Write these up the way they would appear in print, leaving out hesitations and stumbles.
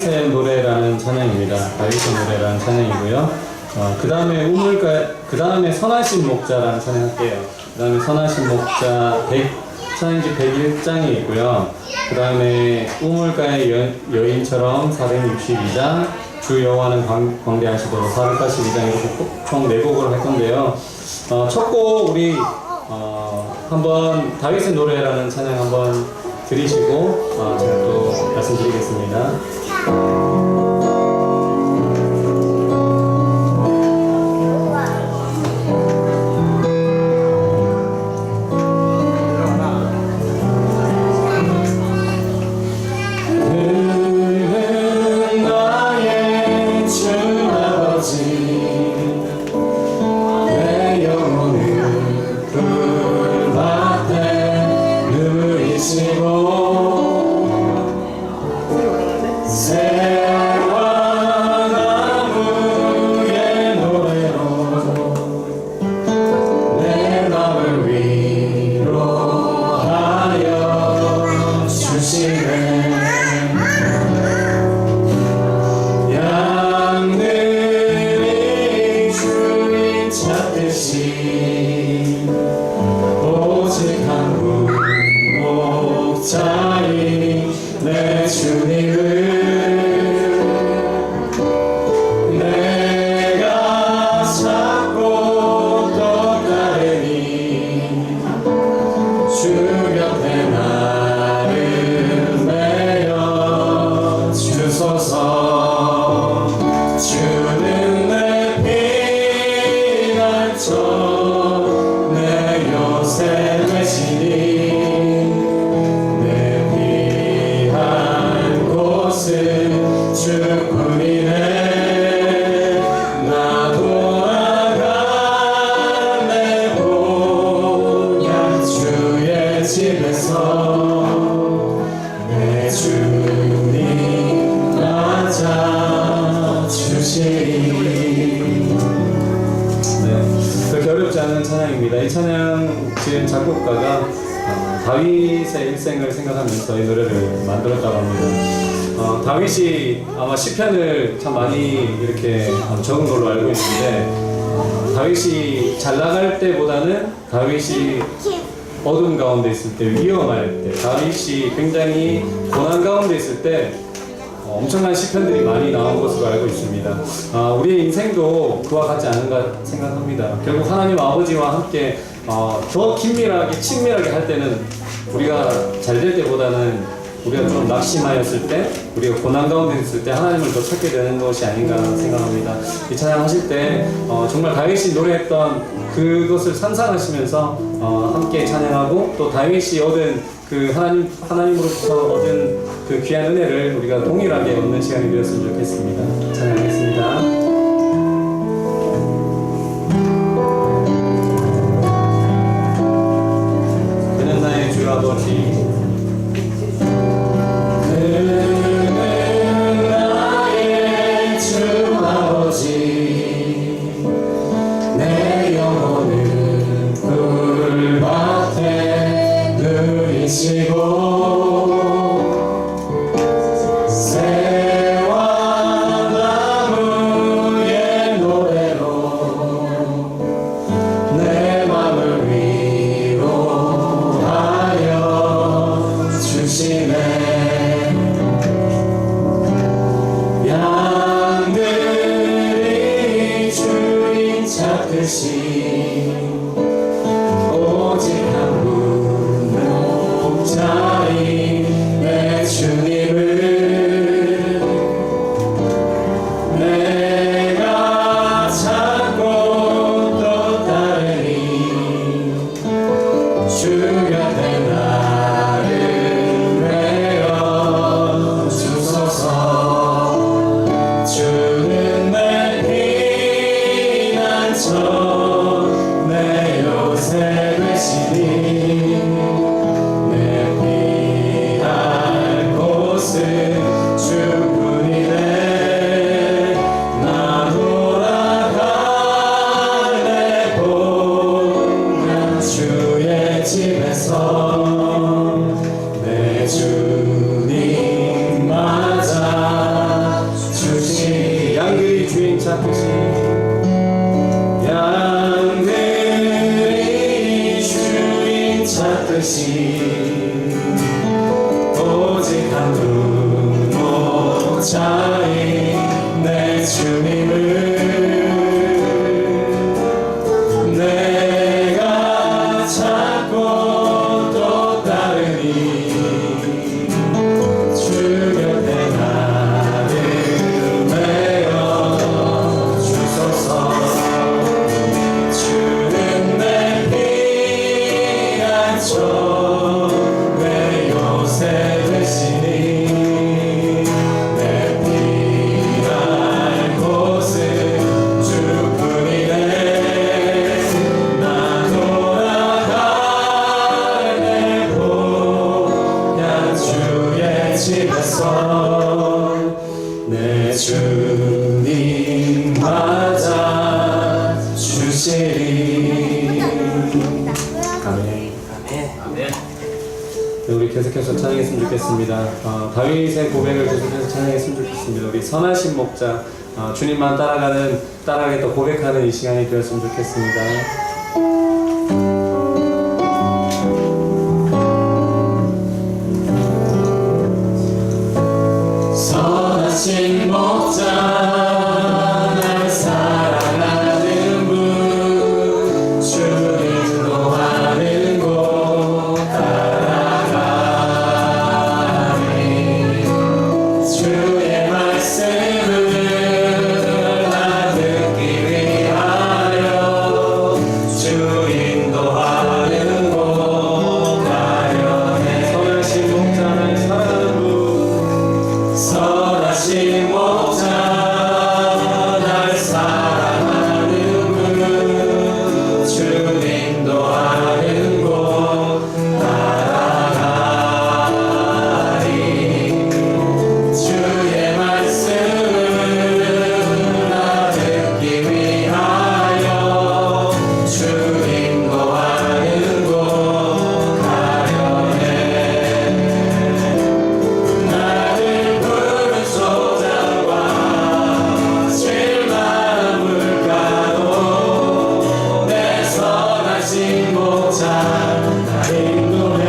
다윗의 노래라는 찬양입니다. 다윗의 노래라는 찬양이고요. 그 다음에 선하신 목자라는 찬양할게요. 그 다음에 선하신 목자 찬양지 101장이 있고요. 그 다음에 우물가의 여인처럼 462장, 주 여호와는 광대하시도록 482장 이렇게 총 4곡을 할 건데요. 첫 곡 우리 한번 다윗의 노래라는 찬양 한번 들으시고 제가 또 말씀드리겠습니다. 그렇게 어렵지 않은 찬양입니다. 이 찬양 지은 작곡가가 다윗의 일생을 생각하면서 이 노래를 만들었다고 합니다. 다윗이 아마 시편을 참 많이 이렇게 적은 걸로 알고 있는데 다윗이 잘 나갈 때보다는 다윗이 어둠 가운데 있을 때, 위험할 때, 다윗이 굉장히 고난 가운데 있을 때 엄청난 시편들이 많이 나온 것으로 알고 있습니다. 우리의 인생도 그와 같지 않은가 생각합니다. 결국 하나님 아버지와 함께 더 긴밀하게 친밀하게 할 때는 우리가 잘 될 때보다는 우리가 좀 낙심하였을 때, 우리가 고난 가운데 있을 때 하나님을 더 찾게 되는 것이 아닌가 생각합니다. 이 찬양 하실 때 정말 다윗이 노래했던 그것을 상상하시면서 함께 찬양하고 또 다윗이 얻은 그 하나님으로부터 얻은 그 귀한 은혜를 우리가 동일하게 얻는 시간이 되었으면 좋겠습니다. 찬양하겠습니다. 그는 나의 주 아버지, 오직 한 분 목자인 내 주님을 내가 찾고 또 따르니 주 곁에 나를 메어 주소서. 주는 내 피난처 찾듯이 양들이 주인 찾듯이 오직 한 분 목자인 내 주님을 내가 찾고 또 따르니 주 곁에 나를 메어 주소서. 주는 내 피난처 내 요새 되시니 내 피할 곳은 주뿐이네. 나 돌아가네 고향 주의 집에서 내 주님 맞아 주시리. 아멘. 네, 우리 계속해서 찬양했으면 좋겠습니다. 다윗의 고백을 계속해서 찬양했으면 좋겠습니다. 우리 선하신 목자, 주님만 따라가게 또 고백하는 이 시간이 되었으면 좋겠습니다. 선하신 목자 날 사랑하는 분 주 인도하는 곳 따라가리. 주의 말씀을 나 듣기 위하여 주 인도하는 곳 가려네. 선하신 목자 날 사랑하는 분 선하신 목자 날 사랑하는 분 주 인도하는 곳 따라가리. 주의 말씀을 나 듣기 위하여 주 인도하는 곳 가려네. 나를 부른 소장과 실만한 물가로 내 선하신 목자 날 인도해.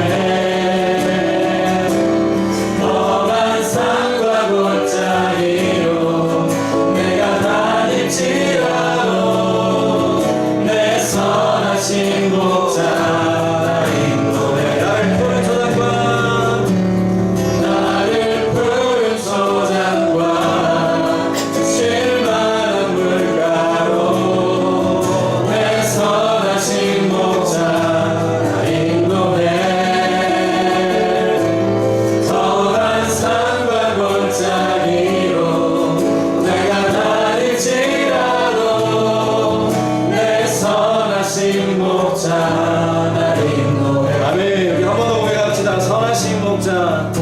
험한 산과 골짜기로 내가 다닐지라도 내 선하신 목자 날 인도해. 나를 푸른 소장과 나를 푸른 소장과 실만한 물가로 내 선하신 목자 날 인도해. 더한 산과 골짜기로 내가 다닐지라도 내 선하신 목자 날 인도해. 아멘. 우리 한 번 더 고백합시다. 선하신 목자.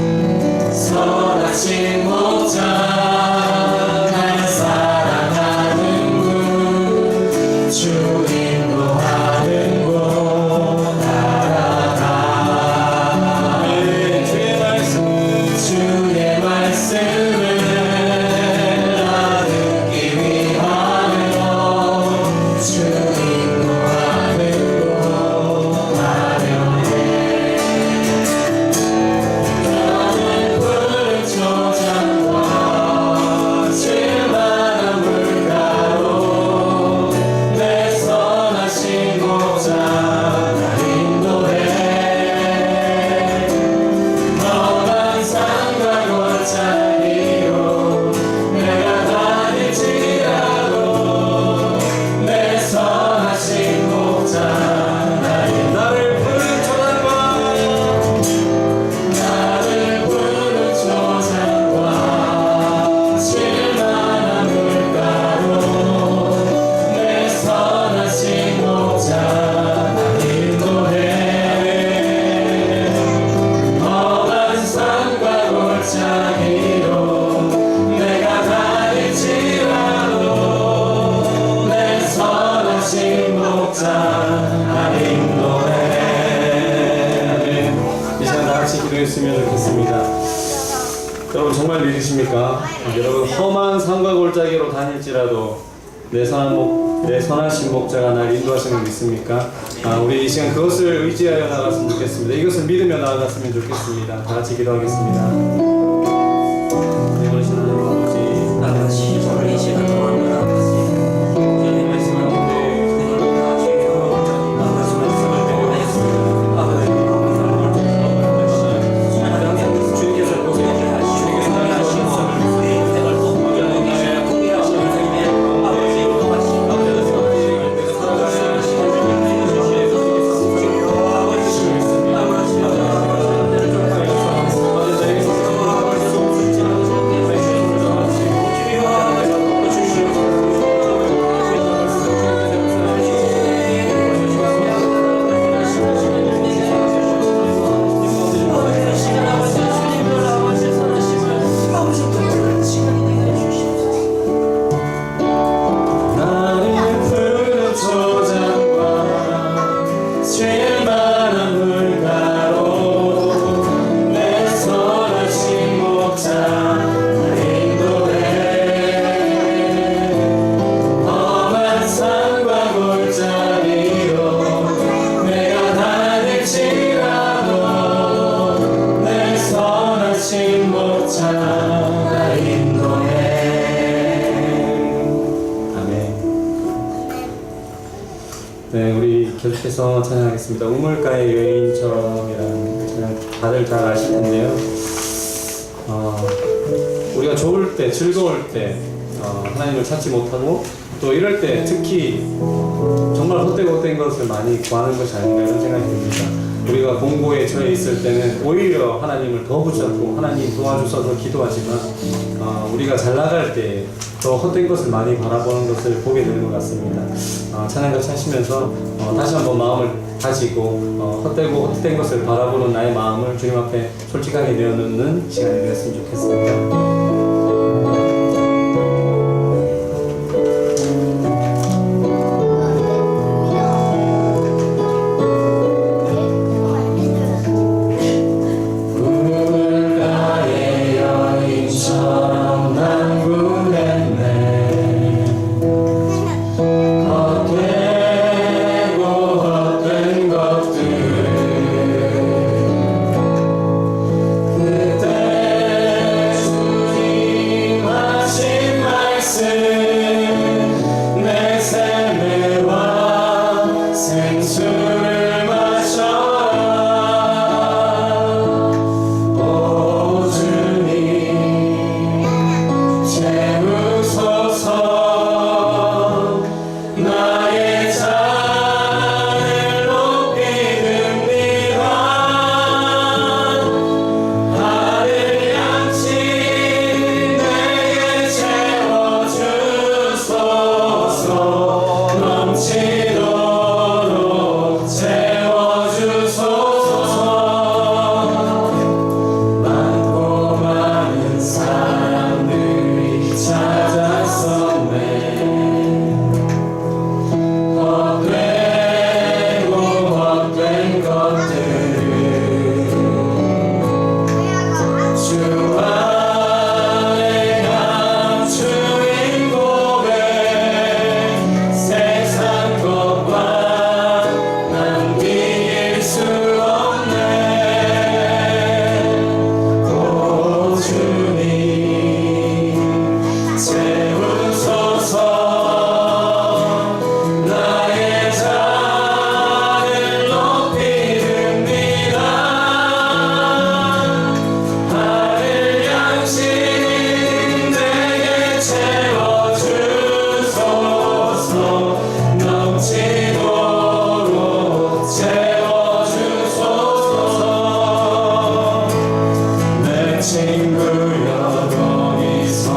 선하신 목자 날 사랑하는 분 주 인도하는 곳 따라가. 주의 말씀. 주의 말씀을 나 듣기 위하여 주 인도하는 곳 가려네. 나는 푸른 초장과 실만한 물가로 내 선하신 목자 날 인도해. 험한 산과 골짜기로 내가 다닐지라도 내 선하신 목자 날 인도해. 나를 푸른 초장과 나를 푸른 초장과 실만한 물가로 내 선하신 목자 날 인도해. 험한 산과 골짜기로 내가 다닐지라도 내 선하신 목자 날 인도해. 이 시간 다 같이 기도했으면 좋겠습니다. 여러분 정말 믿으십니까? 여러분 험한 산과 골짜기로 다닐지라도 내 선하신 목자가 날 인도하시는 게 믿습니까? 우리 이 시간 그것을 의지하여 나아갔으면 좋겠습니다. 이것을 믿으며 나아갔으면 좋겠습니다. 다 같이 기도하겠습니다. 네, 어르신 하나님 아버지, 오늘 이 시간 동안 아버지 주님 말씀하는 네, 우리 계속해서 찬양하겠습니다. 우물가의 여인처럼이라는 찬양 다들 잘 아실 텐데요. 우리가 좋을 때, 즐거울 때 하나님을 찾지 못하고 또 이럴 때 특히 정말 헛된 것을 많이 구하는 것이 아닌가 이런 생각이 듭니다. 우리가 공고에 처해 있을 때는 오히려 하나님을 더 붙잡고 하나님 도와주셔서 기도하지만 우리가 잘 나갈 때 더 헛된 것을 많이 바라보는 것을 보게 되는 것 같습니다. 찬양같이 하시면서 다시 한번 마음을 다지고 헛된 것을 바라보는 나의 마음을 주님 앞에 솔직하게 내어놓는 시간이 되었으면 좋겠습니다. 친구여 거기서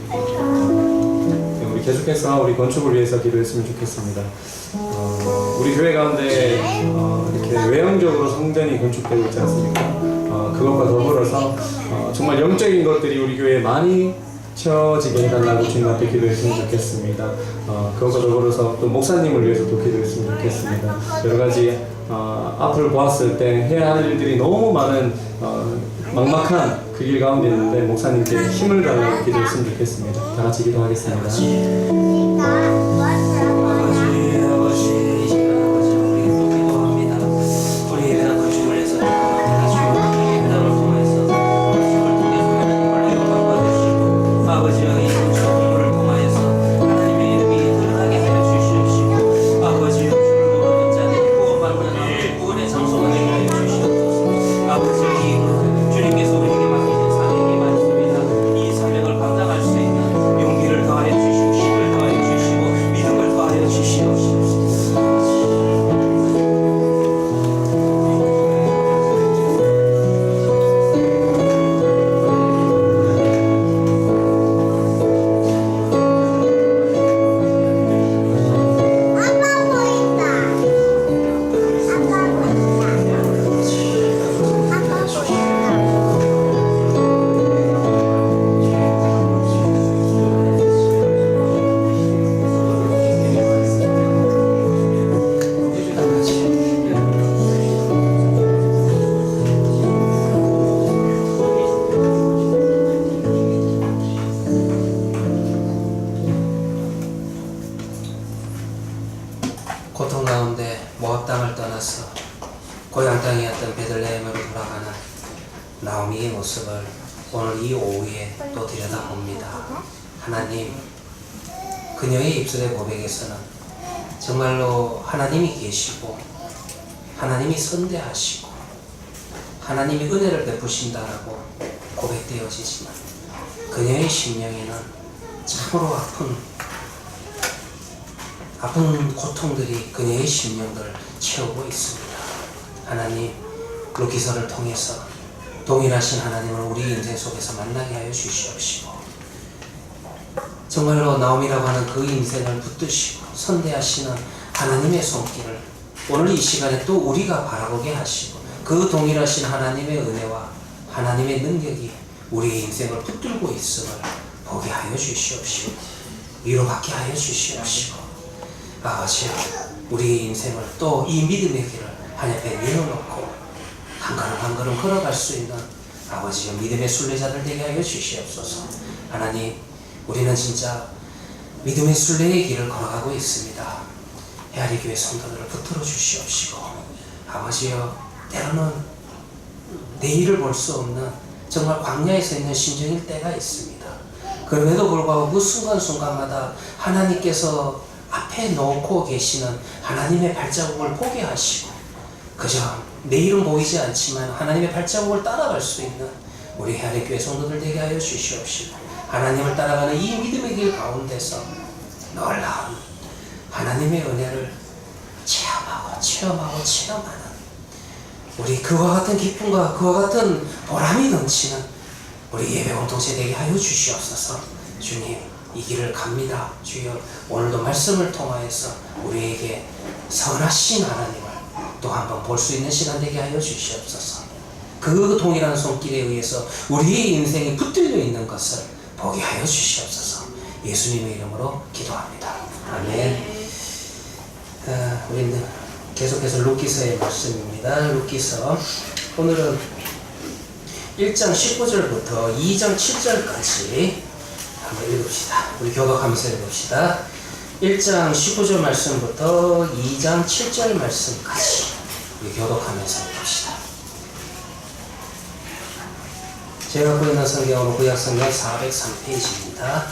우리 계속해서 우리 건축을 위해서 기도했으면 좋겠습니다. 우리 교회 가운데 이렇게 외형적으로 성전이 건축되고 있지 않습니까? 그것과 더불어서 정말 영적인 것들이 우리 교회에 많이 채워지게 해달라고 주님한테 기도했으면 좋겠습니다. 그것과 더불어서 또 목사님을 위해서도 기도했으면 좋겠습니다. 여러 가지 앞을 보았을 때 해야 할 일들이 너무 많은 막막한 그 길 가운데 있는데 목사님께 힘을 달라고 기도했으면 좋겠습니다. 다 같이 기도하겠습니다. 아버지, 이 시간 아버지, 우리 또 기도합니다. 우리 예배당 건축을 해서 기도합니다. 주여, 예배당을 통해서 건축을 통해서 하나님을 영광받으시고 아버지여 이 건축 공부를 통하여서 하나님의 이름이 드러나게 하여 주시옵시고 아버지여 주를 모르는 자들이 구원받는 아버지 구원의 장소가 되게 하여 주시옵소서. 아버지여 이 주님께서 우리에게 맡기신 사명이 많습니다. 이 사명을 감당할 수 있는 용기를 더하여 주시고 힘을 더하여 주시고 믿음을 더하여 주시옵소서. 고통 가운데 모압 땅을 떠나서 고향 땅이었던 베들레헴으로 돌아가는 나오미의 모습을 오늘 이 오후에 또 들여다봅니다. 하나님, 그녀의 입술의 고백에서는 정말로 하나님이 계시고 하나님이 선대하시고 하나님이 은혜를 베푸신다라고 고백되어지지만 그녀의 심령에는 참으로 아픈 고통들이 그녀의 심령들을 채우고 있습니다. 하나님, 루키서를 통해서 동일하신 하나님을 우리 인생 속에서 만나게 하여 주시옵시고 정말로 나옴이라고 하는 그 인생을 붙드시고 선대하시는 하나님의 손길을 오늘 이 시간에 또 우리가 바라보게 하시고 그 동일하신 하나님의 은혜와 하나님의 능력이 우리의 인생을 붙들고 있음을 보게 하여 주시옵시고 위로받게 하여 주시옵시고 아버지여, 우리의 인생을 또 이 믿음의 길을 한 옆에 내려놓고 한 걸음 한 걸음 걸어갈 수 있는 아버지여 믿음의 순례자들 되게 하여 주시옵소서. 하나님, 우리는 진짜 믿음의 순례의 길을 걸어가고 있습니다. 헤아리 교회 성도들을 붙들어 주시옵시고 아버지여, 때로는 내일을 볼 수 없는 정말 광야에 서 있는 심정일 때가 있습니다. 그럼에도 불구하고 그 순간순간마다 하나님께서 앞에 놓고 계시는 하나님의 발자국을 보게 하시고 그저 내일은 보이지 않지만 하나님의 발자국을 따라갈 수 있는 우리 헤아리 교회 성도들 되게 하여 주시옵시고 하나님을 따라가는 이 믿음의 길 가운데서 놀라운 하나님의 은혜를 체험하는 우리 그와 같은 기쁨과 그와 같은 보람이 넘치는 우리 예배 공동체 되게 하여 주시옵소서. 주님, 이 길을 갑니다. 주여, 오늘도 말씀을 통하여서 우리에게 선하신 하나님을 또 한번 볼 수 있는 시간 되게 하여 주시옵소서. 그 동일한 손길에 의해서 우리의 인생이 붙들려 있는 것을 보게 하여 주시옵소서. 예수님의 이름으로 기도합니다. 아멘. 우리는 계속해서 루키서의 말씀입니다. 루키서 오늘은 1장 19절부터 2장 7절까지 한번 읽읍시다. 우리 교독하면서 읽읍시다. 1장 19절 말씀부터 2장 7절 말씀까지 우리 교독하면서 읽읍시다. 제가 갖고 있는 성경은 구약성경 403페이지입니다.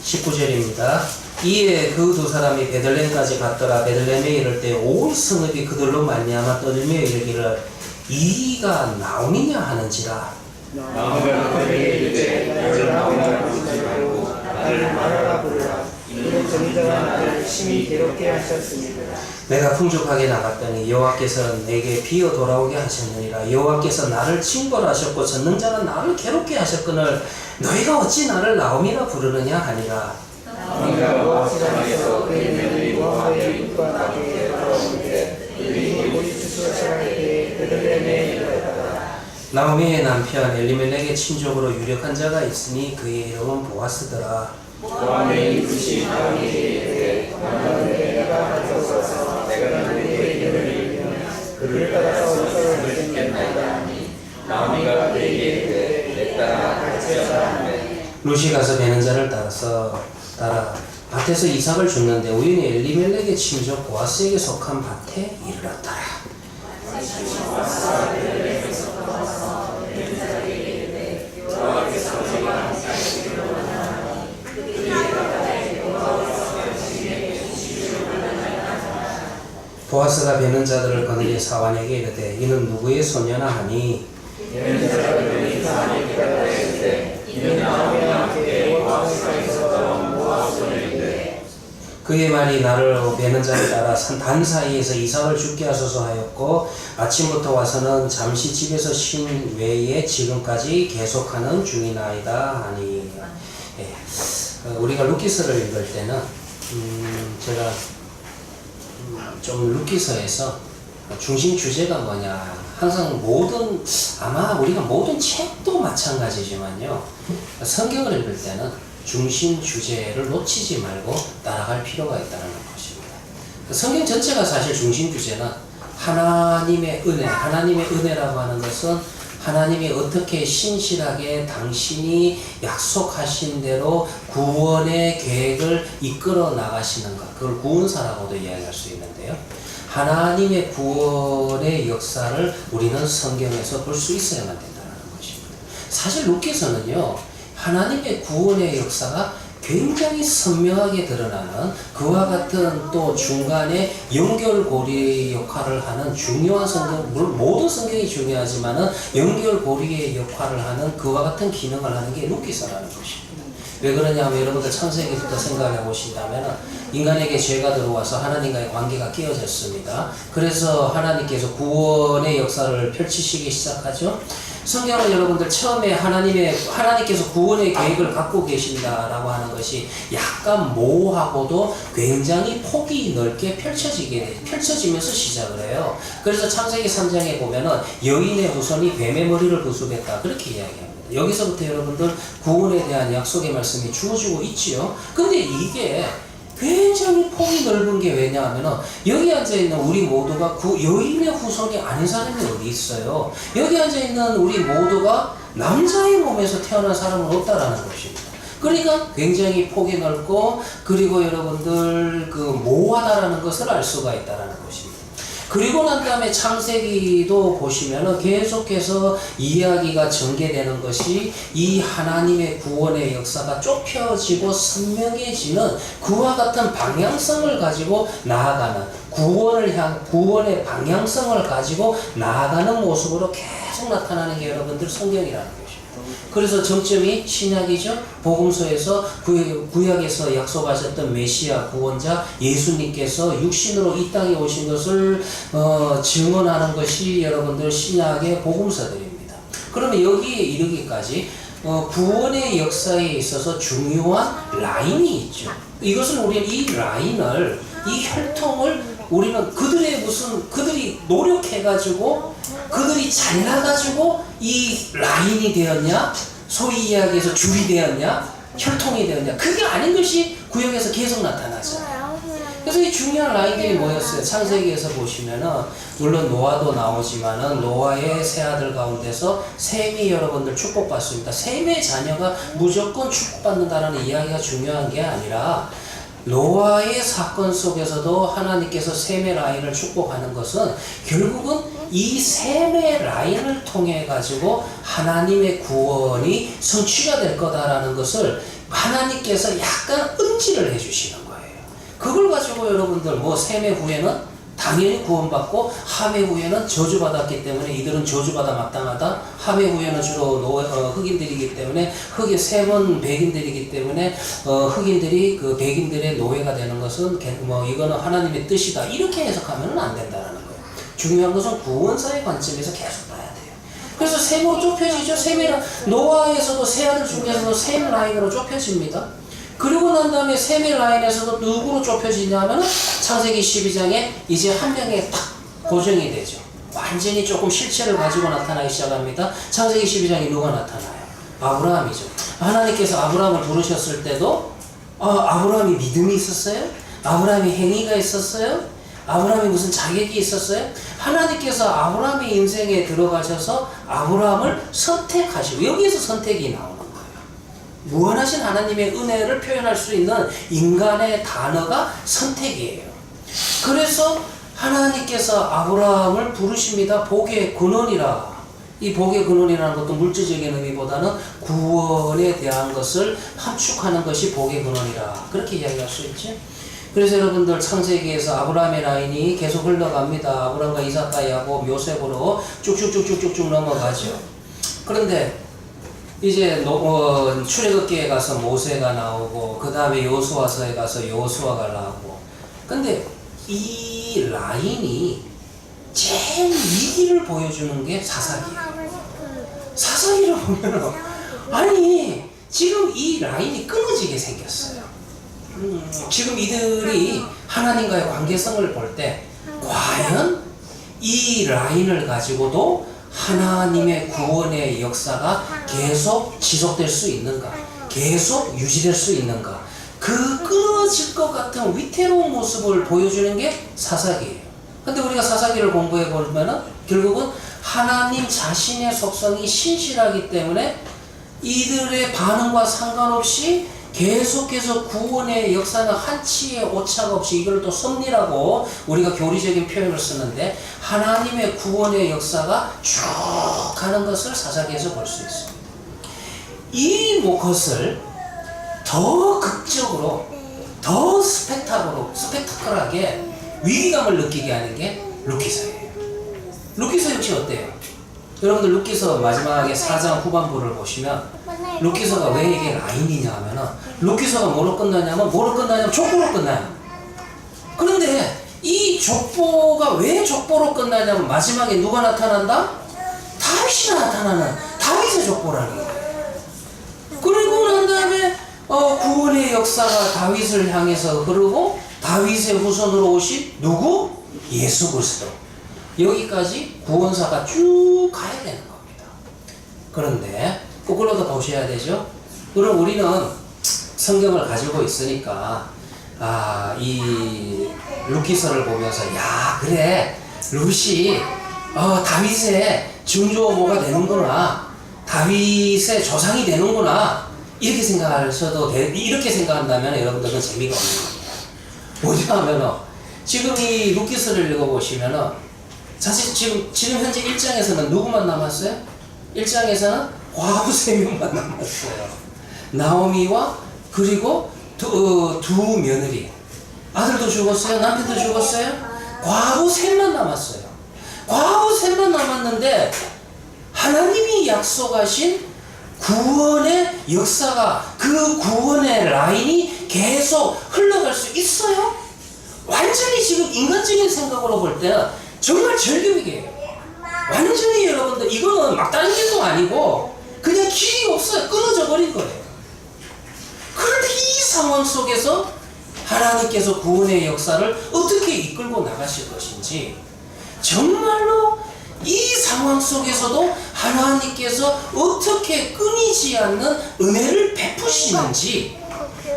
19절입니다. 이에 그 두 사람이 베들레헴까지 갔더라. 베들레헴에 이를 때 온 성읍이 그들로 말미암아 떠들며 이르기를 이가 나오느냐 하는지라. 나오면 그에게 이르되 너를 나오라 부르지 말고 나를 말하라 부르라. 이는 정의자가 나를 심히 괴롭게 하셨습니다. 내가 풍족하게 나갔더니 여호와께서 내게 비어 돌아오게 하셨느니라. 여호와께서 나를 징벌하셨고 전능자는 나를 괴롭게 하셨거늘 너희가 어찌 나를 나옴이라 부르느냐 하니라. 나무가 모압산에서 그의 며느리 모압의 윗과 나중에 돌아오는데 그들이 우리 주소 사랑에 대해 그들에게 이르렀다. 나오미의 남편 엘리멜렉의 친족으로 유력한 자가 있으니 그의 이름은 보아스더라. 모압의 이웃이 나무에게 이르되 나는 내가 가져서서 내가 누구의 며느리이며 그를 따라서 이삭을 얻겠나이다 하니 나무가 그에게 이르되 내 딸아 같이 하자 하매 룻이 가서 베는 자를 따라 밭에서 이삭을 줬는데 우연히 엘리멜렉의 친족 보아스에게 속한 밭에 이르렀더라. 보아스가 베는 자들을 거느린 사환에게 이르되 이는 누구의 소녀나 하니 베는 자들이 사람에게 이르되 이는 나무와 함께 모압산에서 모압 소녀인데 그의 말이 나를 베는 자를 따라 단 사이에서 이삭을 죽게 하소서 하였고 아침부터 와서는 잠시 집에서 쉰 외에 지금까지 계속하는 중이나이다 하니. 우리가 룻기서를 읽을 때는 제가 좀 룻기서에서 중심 주제가 뭐냐 항상 아마 우리가 모든 책도 마찬가지지만요 성경을 읽을 때는 중심 주제를 놓치지 말고 따라갈 필요가 있다는 것입니다. 성경 전체가 사실 중심 주제는 하나님의 은혜, 하나님의 은혜라고 하는 것은 하나님이 어떻게 신실하게 당신이 약속하신 대로 구원의 계획을 이끌어 나가시는가, 그걸 구원사라고도 이야기할 수 있는데요. 하나님의 구원의 역사를 우리는 성경에서 볼 수 있어야만 된다는 것입니다. 사실 룻기서는요 하나님의 구원의 역사가 굉장히 선명하게 드러나는 그와 같은 또 중간에 연결고리 역할을 하는 중요한 성경, 물론 모든 성경이 중요하지만은 연결고리의 역할을 하는 그와 같은 기능을 하는 게 룻기서라는 것입니다. 왜 그러냐면 여러분들 창세기부터 생각해 보신다면 인간에게 죄가 들어와서 하나님과의 관계가 깨어졌습니다. 그래서 하나님께서 구원의 역사를 펼치시기 시작하죠. 성경은 여러분들 처음에 하나님께서 구원의 계획을 갖고 계신다라고 하는 것이 약간 모호하고도 굉장히 폭이 넓게 펼쳐지면서 시작을 해요. 그래서 창세기 3장에 보면은 여인의 후손이 뱀의 머리를 부수겠다 그렇게 이야기합니다. 여기서부터 여러분들 구원에 대한 약속의 말씀이 주어지고 있지요. 근데 이게 굉장히 폭이 넓은 게 왜냐하면 여기 앉아있는 우리 모두가 여인의 후손이 아닌 사람이 어디 있어요. 여기 앉아있는 우리 모두가 남자의 몸에서 태어난 사람은 없다라는 것입니다. 그러니까 굉장히 폭이 넓고 그리고 여러분들 모호하다라는 것을 알 수가 있다라는 것입니다. 그리고 난 다음에 창세기도 보시면은 계속해서 이야기가 전개되는 것이 이 하나님의 구원의 역사가 좁혀지고 선명해지는 그와 같은 방향성을 가지고 나아가는 구원의 방향성을 가지고 나아가는 모습으로 계속 나타나는 게 여러분들 성경이라는 것입니다. 그래서 정점이 신약이죠. 복음서에서 구약에서 약속하셨던 메시아 구원자 예수님께서 육신으로 이 땅에 오신 것을 증언하는 것이 여러분들 신약의 복음서들입니다. 그러면 여기에 이르기까지 구원의 역사에 있어서 중요한 라인이 있죠. 이것을 우리는 이 라인을, 이 혈통을 우리는 그들이 노력해가지고 그들이 잘나가지고 이 라인이 되었냐, 소위 이야기해서 줄이 되었냐, 혈통이 되었냐, 그게 아닌 것이 구약에서 계속 나타나죠. 그래서 이 중요한 라인들이 뭐였어요? 창세기에서 보시면은 물론 노아도 나오지만은 노아의 세 아들 가운데서 셈이 여러분들 축복받습니다. 셈의 자녀가 무조건 축복받는다는 이야기가 중요한 게 아니라 노아의 사건 속에서도 하나님께서 셈의 라인을 축복하는 것은 결국은 이 셈의 라인을 통해 가지고 하나님의 구원이 성취가 될 거다라는 것을 하나님께서 약간 음지를 해주시는 거예요. 그걸 가지고 여러분들 셈의 후에는 당연히 구원받고 함해 후에는 저주받았기 때문에 이들은 저주받아 마땅하다. 함해 후에는 주로 흑인들이기 때문에 흑의 세 번 백인들이기 때문에 흑인들이 그 백인들의 노예가 되는 것은 뭐 이거는 하나님의 뜻이다. 이렇게 해석하면 안 된다라는 거예요. 중요한 것은 구원사의 관점에서 계속 봐야 돼요. 그래서 셈으로 좁혀지죠. 노아에서도 세 아들 중에서도 셈 라인으로 좁혀집니다. 그리고 난 다음에 셈의 라인에서도 누구로 좁혀지냐면 창세기 12장에 이제 한 명에 딱 고정이 되죠. 완전히 조금 실체를 가지고 나타나기 시작합니다. 창세기 12장에 누가 나타나요? 아브라함이죠. 하나님께서 아브라함을 부르셨을 때도 아브라함이 믿음이 있었어요? 아브라함이 행위가 있었어요? 아브라함이 무슨 자격이 있었어요? 하나님께서 아브라함의 인생에 들어가셔서 아브라함을 선택하시고 여기에서 선택이 나오는 거예요. 무한하신 하나님의 은혜를 표현할 수 있는 인간의 단어가 선택이에요. 그래서 하나님께서 아브라함을 부르십니다. 복의 근원이라. 이 복의 근원이라는 것도 물질적인 의미보다는 구원에 대한 것을 함축하는 것이 복의 근원이라. 그렇게 이야기할 수 있지. 그래서 여러분들 창세기에서 아브라함의 라인이 계속 흘러갑니다. 아브라함과 이삭과 야곱, 요셉으로 쭉쭉쭉쭉쭉 넘어가죠. 그런데 이제 출애굽기에 가서 모세가 나오고 그 다음에 여호수아서에 가서 여호수아가 나오고 근데 이 라인이 제일 위기를 보여주는 게 사사기예요. 사사기를 보면 아니 지금 이 라인이 끊어지게 생겼어요. 지금 이들이 하나님과의 관계성을 볼 때 과연 이 라인을 가지고도 하나님의 구원의 역사가 계속 지속될 수 있는가? 계속 유지될 수 있는가? 그 끊어질 것 같은 위태로운 모습을 보여주는 게 사사기예요. 근데 우리가 사사기를 공부해 보면은 결국은 하나님 자신의 속성이 신실하기 때문에 이들의 반응과 상관없이 계속해서 구원의 역사는 한치의 오차가 없이 이걸 또 섭리라고 우리가 교리적인 표현을 쓰는데 하나님의 구원의 역사가 쭉 가는 것을 사사기에서 볼 수 있습니다. 이 것을 더 극적으로 더 스펙타클하게 위기감을 느끼게 하는 게 루키서예요. 루키서 역시 어때요? 여러분들 루키서 마지막에 4장 후반부를 보시면 루키서가 왜 이게 라인이냐 하면은 루키서가 뭐로 끝나냐면 족보로 끝나요. 그런데 이 족보가 왜 족보로 끝나냐면 마지막에 누가 나타난다? 다윗이 나타나는 다윗의 족보라는 거예요. 그리고 난 다음에 구원의 역사가 다윗을 향해서 흐르고 다윗의 후손으로 오신 누구? 예수 그리스도. 여기까지 구원사가 쭉 가야 되는 겁니다. 그런데 거꾸로도 보셔야 되죠. 그럼 우리는 성경을 가지고 있으니까 이 룻기서를 보면서 야 그래 룻이 다윗의 증조모가 되는구나, 다윗의 조상이 되는구나 이렇게 생각하셔도 이렇게 생각한다면 여러분들은 재미가 없는 겁니다. 뭐냐면은 지금 이 룻기서를 읽어보시면은 사실 지금 현재 1장에서는 누구만 남았어요? 1장에서는 과부 3명만 남았어요. 나오미와 그리고 두 며느리. 아들도 죽었어요? 남편도 죽었어요? 과부 3만 남았어요. 과부 3만 남았는데 하나님이 약속하신 구원의 역사가 그 구원의 라인이 계속 흘러갈 수 있어요? 완전히 지금 인간적인 생각으로 볼 때는 정말 절규이게요. 완전히 여러분들 이거는 막다른 길도 아니고 그냥 길이 없어요. 끊어져 버린 거예요. 그런데 이 상황 속에서 하나님께서 구원의 역사를 어떻게 이끌고 나가실 것인지 정말로 이 상황 속에서도 하나님께서 어떻게 끊이지 않는 은혜를 베푸시는지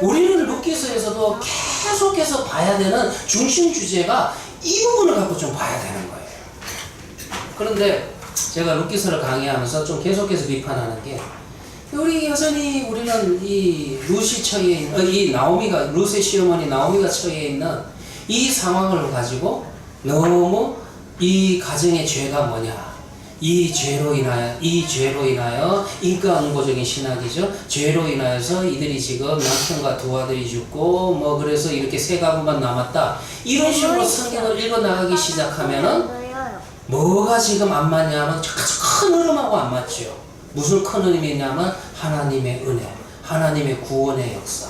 우리는 룻기서에서도 계속해서 봐야 되는 중심 주제가 이 부분을 갖고 좀 봐야 되는 거예요. 그런데 제가 룻기서를 강의하면서 좀 계속해서 비판하는 게 우리는 이 룻이 처해 있는 이 나오미가 룻의 시어머니 나오미가 처해 있는 이 상황을 가지고 너무 이 가정의 죄가 뭐냐, 이 죄로 인하여 인과응보적인 신학이죠. 죄로 인하여서 이들이 지금 남편과 두 아들이 죽고 뭐 그래서 이렇게 세 가구만 남았다. 이런 식으로 성경을 읽어 나가기 시작하면은 뭐가 지금 안 맞냐면 큰 흐름하고 안 맞죠. 무슨 큰 흐름이 있냐면 하나님의 은혜, 하나님의 구원의 역사.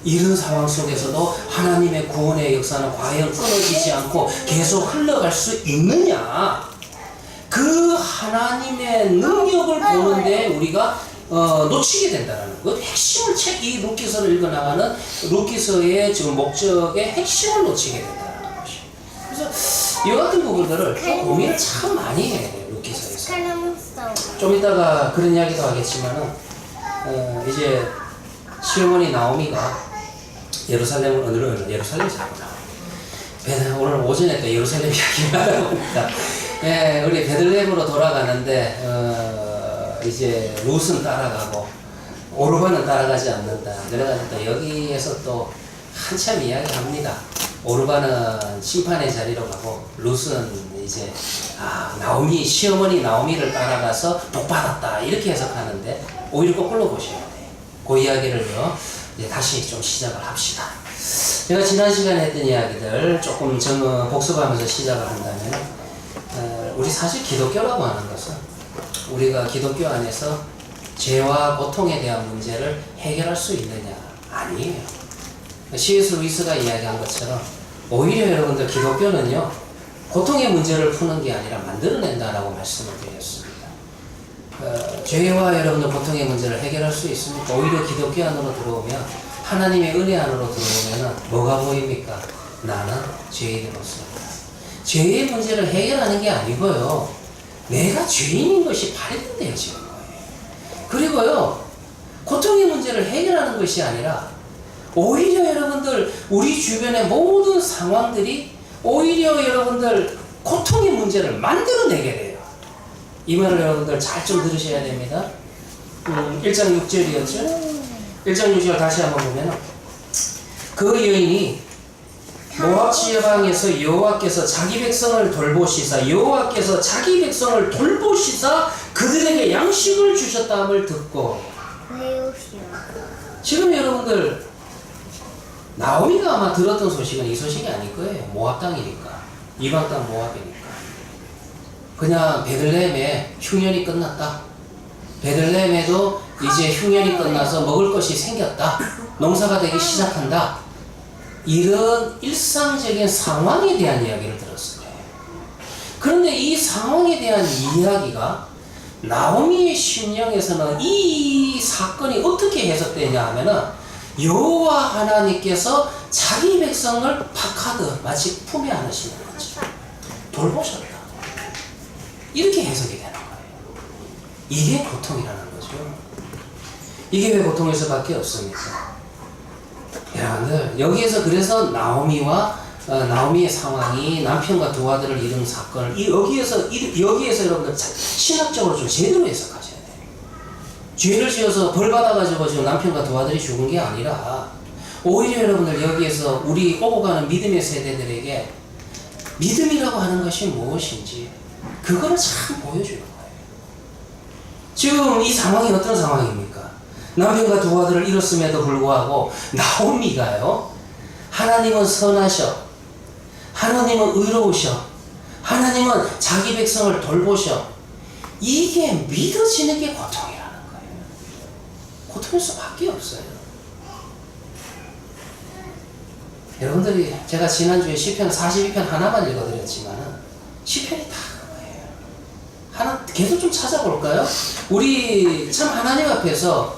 이런 상황 속에서도 하나님의 구원의 역사는 과연 끊어지지 않고 계속 흘러갈 수 있느냐? 그 하나님의 능력을 보는데 우리가 놓치게 된다는 것. 핵심을 이 루키서를 읽어나가는 루키서의 지금 목적의 핵심을 놓치게 된다는 것이. 그래서 이 같은 부분들을 좀 고민을 참 많이 해야 돼요. 루키서에서. 좀 이따가 그런 이야기도 하겠지만은 이제 시어머니 나오미가 예루살렘을 예루살렘이잖아. 오늘 오전에 또 예루살렘 이야기를 하다 보니까 예, 우리 베들레헴으로 돌아가는데 이제 룻은 따라가고 오르반은 따라가지 않는다. 그래가지고 또 여기에서 또 한참 이야기합니다. 오르반은 심판의 자리로 가고 룻은 이제 나오미 시어머니 나오미를 따라가서 복 받았다 이렇게 해석하는데 오히려 거꾸로 보셔야 돼요. 그 이야기를요 이제 다시 좀 시작을 합시다. 제가 지난 시간에 했던 이야기들 조금 복습하면서 시작을 한다면 우리 사실 기독교라고 하는 것은 우리가 기독교 안에서 죄와 고통에 대한 문제를 해결할 수 있느냐? 아니에요. C.S. 루이스가 이야기한 것처럼 오히려 여러분들 기독교는요 고통의 문제를 푸는 게 아니라 만들어낸다라고 말씀을 드렸습니다. 죄와 여러분들 고통의 문제를 해결할 수 있습니까? 오히려 기독교 안으로 들어오면 하나님의 은혜 안으로 들어오면 뭐가 보입니까? 나는 죄인으로서 죄의 문제를 해결하는 게 아니고요 내가 죄인인 것이 발견되어지는 거예요. 그리고요 고통의 문제를 해결하는 것이 아니라 오히려 여러분들 우리 주변의 모든 상황들이 오히려 여러분들 고통의 문제를 만들어내게 돼요. 이 말을 여러분들 잘 좀 들으셔야 됩니다. 1장 6절이었죠? 1장 6절 다시 한번 보면 그 여인이 모압 지방에서 여호와께서 자기 백성을 돌보시사 그들에게 양식을 주셨다함을 듣고 지금 여러분들 나오미가 아마 들었던 소식은 이 소식이 아닐 거예요. 모압 땅이니까 이방 땅 모압이니까 그냥 베들레헴에 흉년이 끝났다. 베들레헴에도 이제 흉년이 끝나서 먹을 것이 생겼다. 농사가 되기 시작한다. 이런 일상적인 상황에 대한 이야기를 들었을 거예요. 그런데 이 상황에 대한 이야기가 나오미의 심령에서는 이 사건이 어떻게 해석되냐 하면은 여호와 하나님께서 자기 백성을 박하듯 마치 품에 안으시는 거죠. 돌보셨다. 이렇게 해석이 되는 거예요. 이게 고통이라는 거죠. 이게 왜 고통에서 밖에 없습니까? 여러분들 여기에서 그래서 나오미의 상황이 남편과 두 아들을 잃은 사건을 여기에서 여러분들 신학적으로 좀 제대로 해석하셔야 돼요. 죄를 지어서 벌 받아가지고 지금 남편과 두 아들이 죽은 게 아니라 오히려 여러분들 여기에서 우리 오고 가는 믿음의 세대들에게 믿음이라고 하는 것이 무엇인지 그거를 참 보여주는 거예요. 지금 이 상황이 어떤 상황입니까? 남편과 두 아들을 잃었음에도 불구하고 나오미가요 하나님은 선하셔, 하나님은 의로우셔, 하나님은 자기 백성을 돌보셔. 이게 믿어지는 게 고통이라는 거예요. 고통일 수밖에 없어요. 여러분들이 제가 지난주에 시편 42편 하나만 읽어드렸지만 시편이 다 그거예요. 하나 계속 좀 찾아볼까요? 우리 참 하나님 앞에서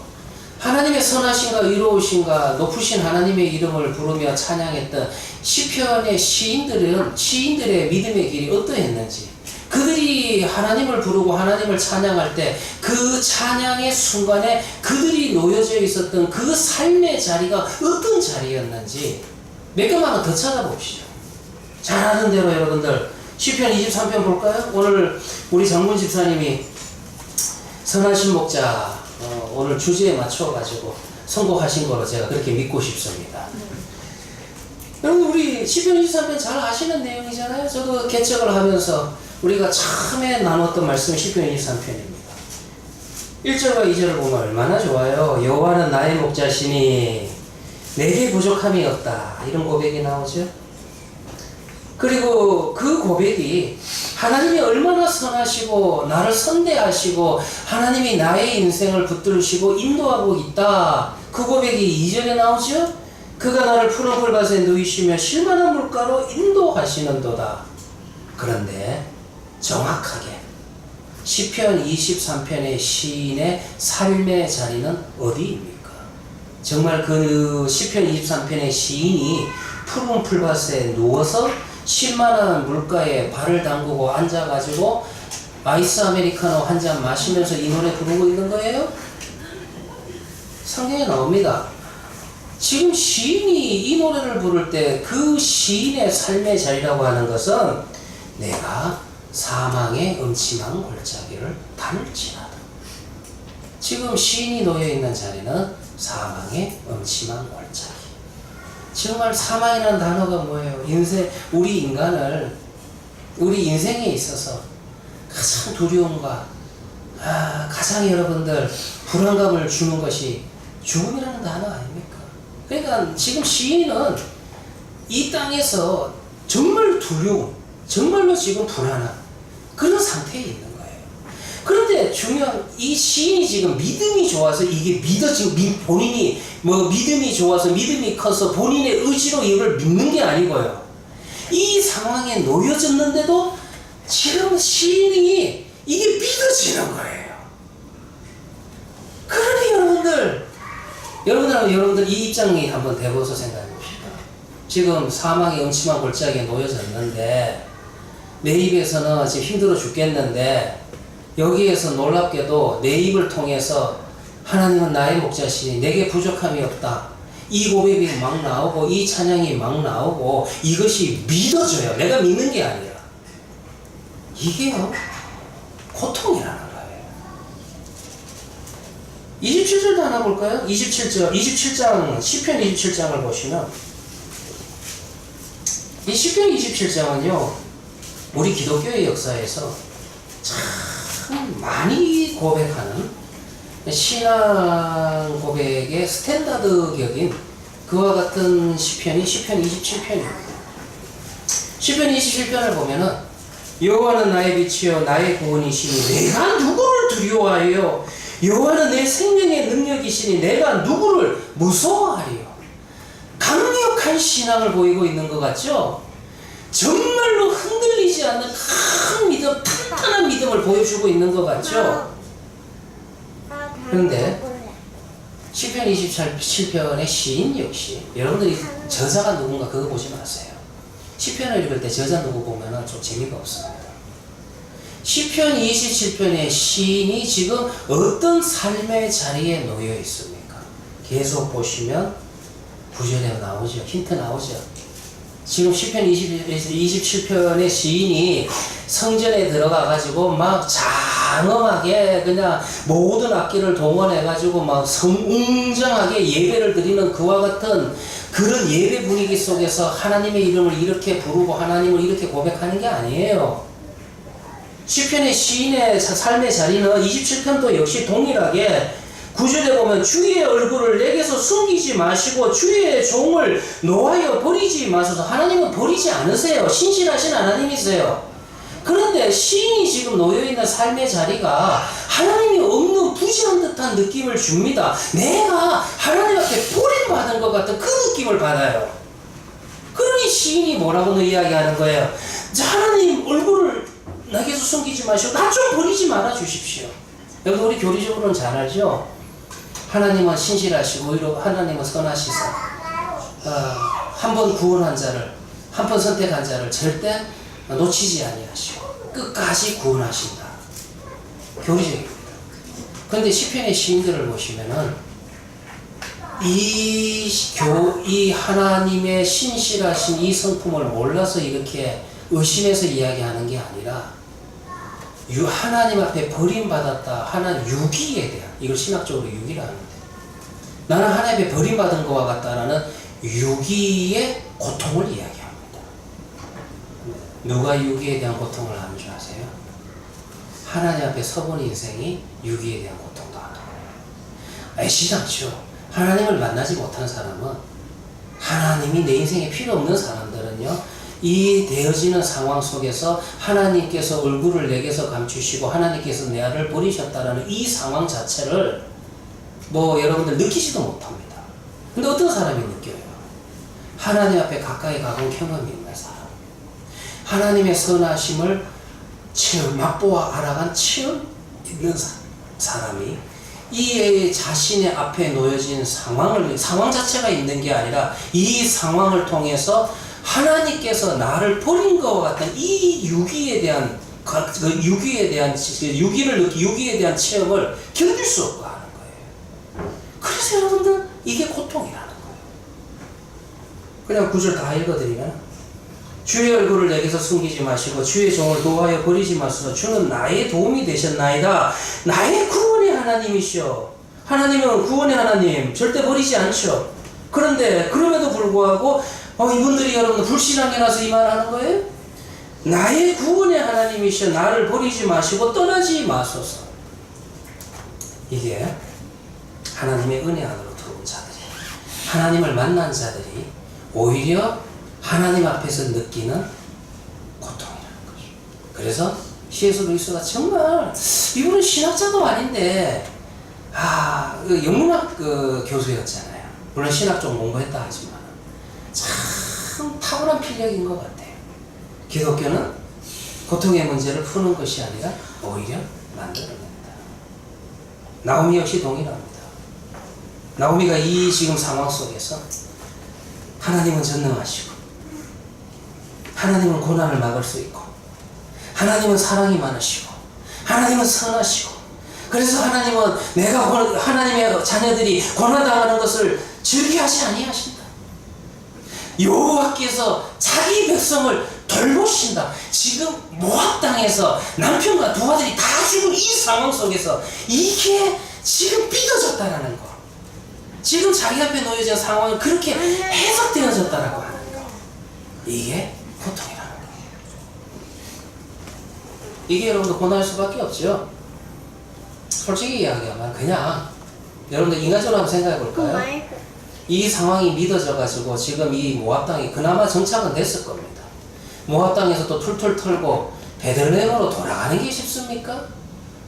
하나님의 선하신가 의로우신가 높으신 하나님의 이름을 부르며 찬양했던 시편의 시인들의 믿음의 길이 어떠했는지, 그들이 하나님을 부르고 하나님을 찬양할 때 그 찬양의 순간에 그들이 놓여져 있었던 그 삶의 자리가 어떤 자리였는지 몇 개만 더 찾아봅시다. 잘 아는 대로 여러분들 시편 23편 볼까요? 오늘 우리 장문 집사님이 선하신 목자 오늘 주제에 맞춰가지고 선곡하신 거로 제가 그렇게 믿고 싶습니다. 여러분 우리 시편 23편 잘 아시는 내용이잖아요. 저도 개척을 하면서 우리가 처음에 나눴던 말씀이 시편 23편입니다. 1절과 2절을 보면 얼마나 좋아요. 여호와는 나의 목자시니 내게 부족함이 없다. 이런 고백이 나오죠. 그리고 그 고백이 하나님이 얼마나 선하시고 나를 선대하시고 하나님이 나의 인생을 붙들으시고 인도하고 있다. 그 고백이 2절에 나오죠. 그가 나를 푸른 풀밭에 누이시며 쉴만한 물가로 인도하시는도다. 그런데 정확하게 시편 23편의 시인의 삶의 자리는 어디입니까? 정말 그 시편 23편의 시인이 푸른 풀밭에 누워서 쉴만한 물가에 발을 담그고 앉아가지고 아이스 아메리카노 한 잔 마시면서 이 노래 부르고 있는 거예요? 성경에 나옵니다. 지금 시인이 이 노래를 부를 때 그 시인의 삶의 자리라고 하는 것은 내가 사망의 음침한 골짜기를 다닐지라도. 지금 시인이 놓여있는 자리는 사망의 음침한 골짜기. 정말 사망이라는 단어가 뭐예요? 우리 인간을, 우리 인생에 있어서 가장 두려움과 가장 여러분들 불안감을 주는 것이 죽음이라는 단어 아닙니까? 그러니까 지금 시인은 이 땅에서 정말 두려움, 정말로 지금 불안한 그런 상태에 있는 거예요. 그런데 중요한 이 시인이 지금 믿음이 좋아서 이게 본인이 믿음이 좋아서 믿음이 커서 본인의 의지로 이걸 믿는 게 아니고요. 이 상황에 놓여졌는데도 지금 시인이 이게 믿어지는 거예요. 그러니 여러분들 이 입장이 한번 대보소 생각해 봅시다. 지금 사망의 음침한 골짜기에 놓여졌는데 내 입에서는 지금 힘들어 죽겠는데 여기에서 놀랍게도 내 입을 통해서 하나님은 나의 목자시니 내게 부족함이 없다. 이 고백이 막 나오고 이 찬양이 막 나오고 이것이 믿어져요. 내가 믿는 게 아니라. 이게요. 고통이라는 거예요. 27절도 하나 볼까요? 27장 시편 27장을 보시면 이 시편 27장은요. 우리 기독교의 역사에서 참 많이 고백하는 신앙 고백의 스탠다드격인 그와 같은 시편이 시편 27편입니다. 시편 27편을 보면은 여호와는 나의 빛이요 나의 구원이시니 내가 누구를 두려워하여 여호와는 내 생명의 능력이시니 내가 누구를 무서워하리요. 강력한 신앙을 보이고 있는 것 같죠? 정말로 흔들리지 않는 큰 믿음, 탄탄한 믿음을 보여주고 있는 것 같죠? 그런데 시편 27편의 시인 역시 여러분들이 저자가 누군가 그거 보지 마세요. 시편을 읽을 때 저자 누구 보면 좀 재미가 없습니다. 시편 27편의 시인이 지금 어떤 삶의 자리에 놓여 있습니까? 계속 보시면 구절에 나오죠. 힌트 나오죠. 지금 시편 27편의 시인이 성전에 들어가 가지고 막 장엄하게 그냥 모든 악기를 동원해 가지고 막 웅장하게 예배를 드리는 그와 같은 그런 예배 분위기 속에서 하나님의 이름을 이렇게 부르고 하나님을 이렇게 고백하는 게 아니에요. 시편의 시인의 삶의 자리는 27편도 역시 동일하게 9절에 보면 주의 얼굴을 내게서 숨기지 마시고 주의 종을 놓아여 버리지 마소서. 하나님은 버리지 않으세요. 신실하신 하나님이세요. 그런데 시인이 지금 놓여있는 삶의 자리가 하나님이 없는 부지한 듯한 느낌을 줍니다. 내가 하나님 앞에 버림받은 것 같은 그 느낌을 받아요. 그러니 시인이 뭐라고 이야기하는 거예요? 하나님 얼굴을 내게서 숨기지 마시고 나 좀 버리지 말아 주십시오. 여러분 우리 교리적으로는 잘 알죠? 하나님은 신실하시고 하나님은 선하시사 한 번 구원한 자를 한 번 선택한 자를 절대 놓치지 아니하시고 끝까지 구원하신다. 교리적입니다. 그런데 시편의 시인들을 보시면은 이 하나님의 신실하신 이 성품을 몰라서 이렇게 의심해서 이야기하는 게 아니라 하나님 앞에 버림받았다 하는 유기에 대한, 이걸 신학적으로 유기라 하는데 나는 하나님 앞에 버림받은 것과 같다라는 유기의 고통을 이야기합니다. 누가 유기에 대한 고통을 하는 줄 아세요? 하나님 앞에 서본 인생이 유기에 대한 고통도 하는 거예요. 아시지 않죠? 하나님을 만나지 못한 사람은, 하나님이 내 인생에 필요 없는 사람들은요, 이 되어지는 상황 속에서 하나님께서 얼굴을 내게서 감추시고 하나님께서 내 아를 버리셨다라는 이 상황 자체를 뭐 여러분들 느끼지도 못합니다. 근데 어떤 사람이 느껴요? 하나님 앞에 가까이 가본 경험이 있는 사람, 하나님의 선하심을 맛보아 알아간 체험 있는 사람이 이 자신의 앞에 놓여진 상황 자체가 있는 게 아니라 이 상황을 통해서 하나님께서 나를 버린 것과 같은 이 유기에 대한 유기에 대한 체험을 견딜 수 없고 하는 거예요. 그래서 여러분들 이게 고통이라는 거예요. 그냥 구절 다 읽어드리면, 주의 얼굴을 내게서 숨기지 마시고 주의 종을 도하여 버리지 마소서. 주는 나의 도움이 되셨나이다. 나의 구원의 하나님이시오. 하나님은 구원의 하나님, 절대 버리지 않죠. 그런데 그럼에도 불구하고 이분들이 여러분들 불신앙에 나서 이 말을 하는 거예요. 나의 구원의 하나님이시여 나를 버리지 마시고 떠나지 마소서. 이게 하나님의 은혜 안으로 들어온 자들이, 하나님을 만난 자들이 오히려 하나님 앞에서 느끼는 고통이라는 거죠. 그래서 C.S. 루이스가 정말, 이분은 신학자도 아닌데 영문학 교수였잖아요. 물론 신학 좀 공부했다 하지만 참 탁월한 필력인 것 같아요. 기독교는 고통의 문제를 푸는 것이 아니라 오히려 만들어낸다. 나오미 역시 동일합니다. 나오미가 이 지금 상황 속에서 하나님은 전능하시고 하나님은 고난을 막을 수 있고 하나님은 사랑이 많으시고 하나님은 선하시고, 그래서 하나님은 하나님의 자녀들이 고난당하는 것을 즐겨하지 아니하신다. 여호와께서 자기 백성을 돌보신다. 지금 모압 땅에서 남편과 두 아들이 다 죽은 이 상황 속에서 이게 지금 삐져졌다라는 거, 지금 자기 앞에 놓여진 상황이 그렇게 해석되어졌다라고 하는 거, 이게 고통이라는 거예요. 이게 여러분들 고난할 수밖에 없죠. 솔직히 이야기하면 그냥 여러분들 인간적으로 한번 생각해 볼까요? 이 상황이 믿어져 가지고 지금 이 모압 땅이 그나마 정착은 됐을 겁니다. 모압 땅에서 또 툴툴 털고 베들레헴으로 돌아가는 게 쉽습니까?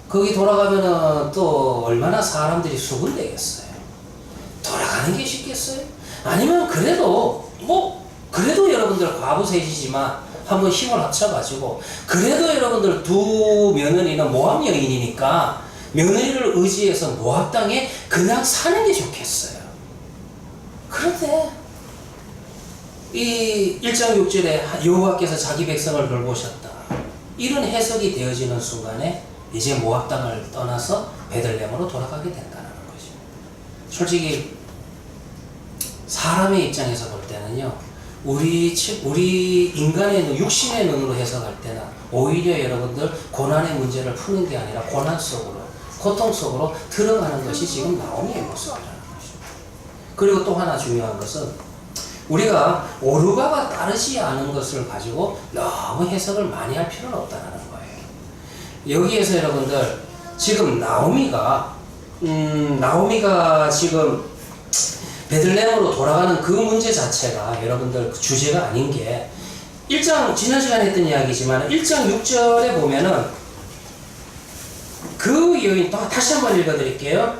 거기 돌아가면은 또 얼마나 사람들이 수군되겠어요. 돌아가는 게 쉽겠어요? 아니면 그래도 여러분들 과부셋이지만 한번 힘을 합쳐가지고 그래도 여러분들 두 며느리는 모압 여인이니까 며느리를 의지해서 모압 땅에 그냥 사는 게 좋겠어요. 그런데 이 1장 6절에 여호와께서 자기 백성을 돌보셨다, 이런 해석이 되어지는 순간에 이제 모압 땅을 떠나서 베들레헴으로 돌아가게 된다는 거죠. 솔직히 사람의 입장에서 볼 때는요, 우리 인간의 육신의 눈으로 해석할 때는 오히려 여러분들 고난의 문제를 푸는 게 아니라 고난 속으로, 고통 속으로 들어가는 것이 지금 나오미의 모습이라는 것입니다. 그리고 또 하나 중요한 것은 우리가 오르가가 따르지 않은 것을 가지고 너무 해석을 많이 할 필요는 없다는 거예요. 여기에서 여러분들 지금 나오미가 지금 베들레헴으로 돌아가는 그 문제 자체가 여러분들 주제가 아닌 게, 1장 지난 시간에 했던 이야기지만 1장 6절에 보면은 그 여인, 또 다시 한번 읽어드릴게요.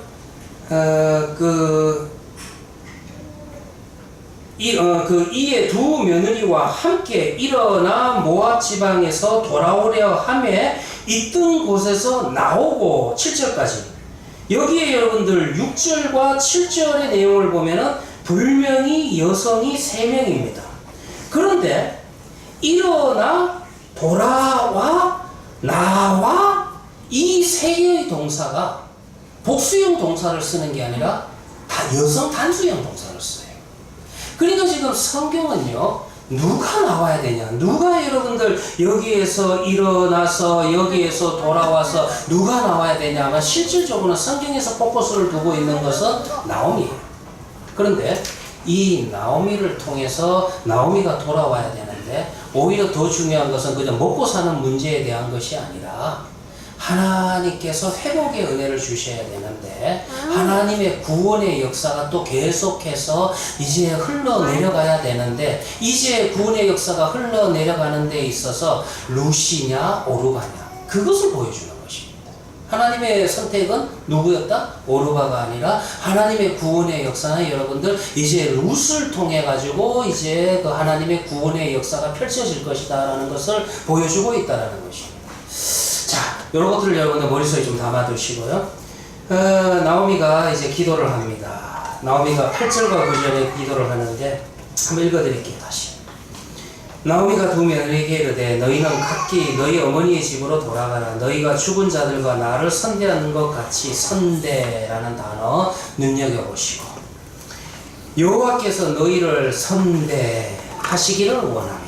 이에 두 며느리와 함께 일어나 모압 지방에서 돌아오려 하며 있던 곳에서 나오고, 7절까지. 여기에 여러분들 6절과 7절의 내용을 보면은 불명이 여성이 3명입니다. 그런데 일어나, 돌아와, 나와, 이 세 개의 동사가 복수형 동사를 쓰는 게 아니라 다 여성 단수형 동사를 써요. 그러니까 지금 성경은요, 누가 나와야 되냐, 누가 여러분들 여기에서 일어나서 여기에서 돌아와서 누가 나와야 되냐 하면 실질적으로는 성경에서 포커스를 두고 있는 것은 나오미예요. 그런데 이 나오미를 통해서 나오미가 돌아와야 되는데 오히려 더 중요한 것은 그냥 먹고 사는 문제에 대한 것이 아니라 하나님께서 회복의 은혜를 주셔야 되는데 하나님의 구원의 역사가 또 계속해서 이제 흘러내려가야 되는데 이제 구원의 역사가 흘러내려가는 데 있어서 루시냐 오르바냐 그것을 보여주는 것입니다. 하나님의 선택은 누구였다? 오르바가 아니라 하나님의 구원의 역사는 여러분들 이제 룻을 통해 가지고 이제 그 하나님의 구원의 역사가 펼쳐질 것이다 라는 것을 보여주고 있다라는 것입니다. 자, 이런 것들을 여러분들 머릿속에 좀 담아두시고요. 나오미가 이제 기도를 합니다. 나오미가 8절과 9절에 기도를 하는데 한번 읽어드릴게요. 다시. 나오미가 두 며느리에게 이르되 너희는 각기 너희 어머니의 집으로 돌아가라. 너희가 죽은 자들과 나를 선대하는 것 같이 선대라는 단어 눈여겨보시고 여호와께서 너희를 선대하시기를 원하며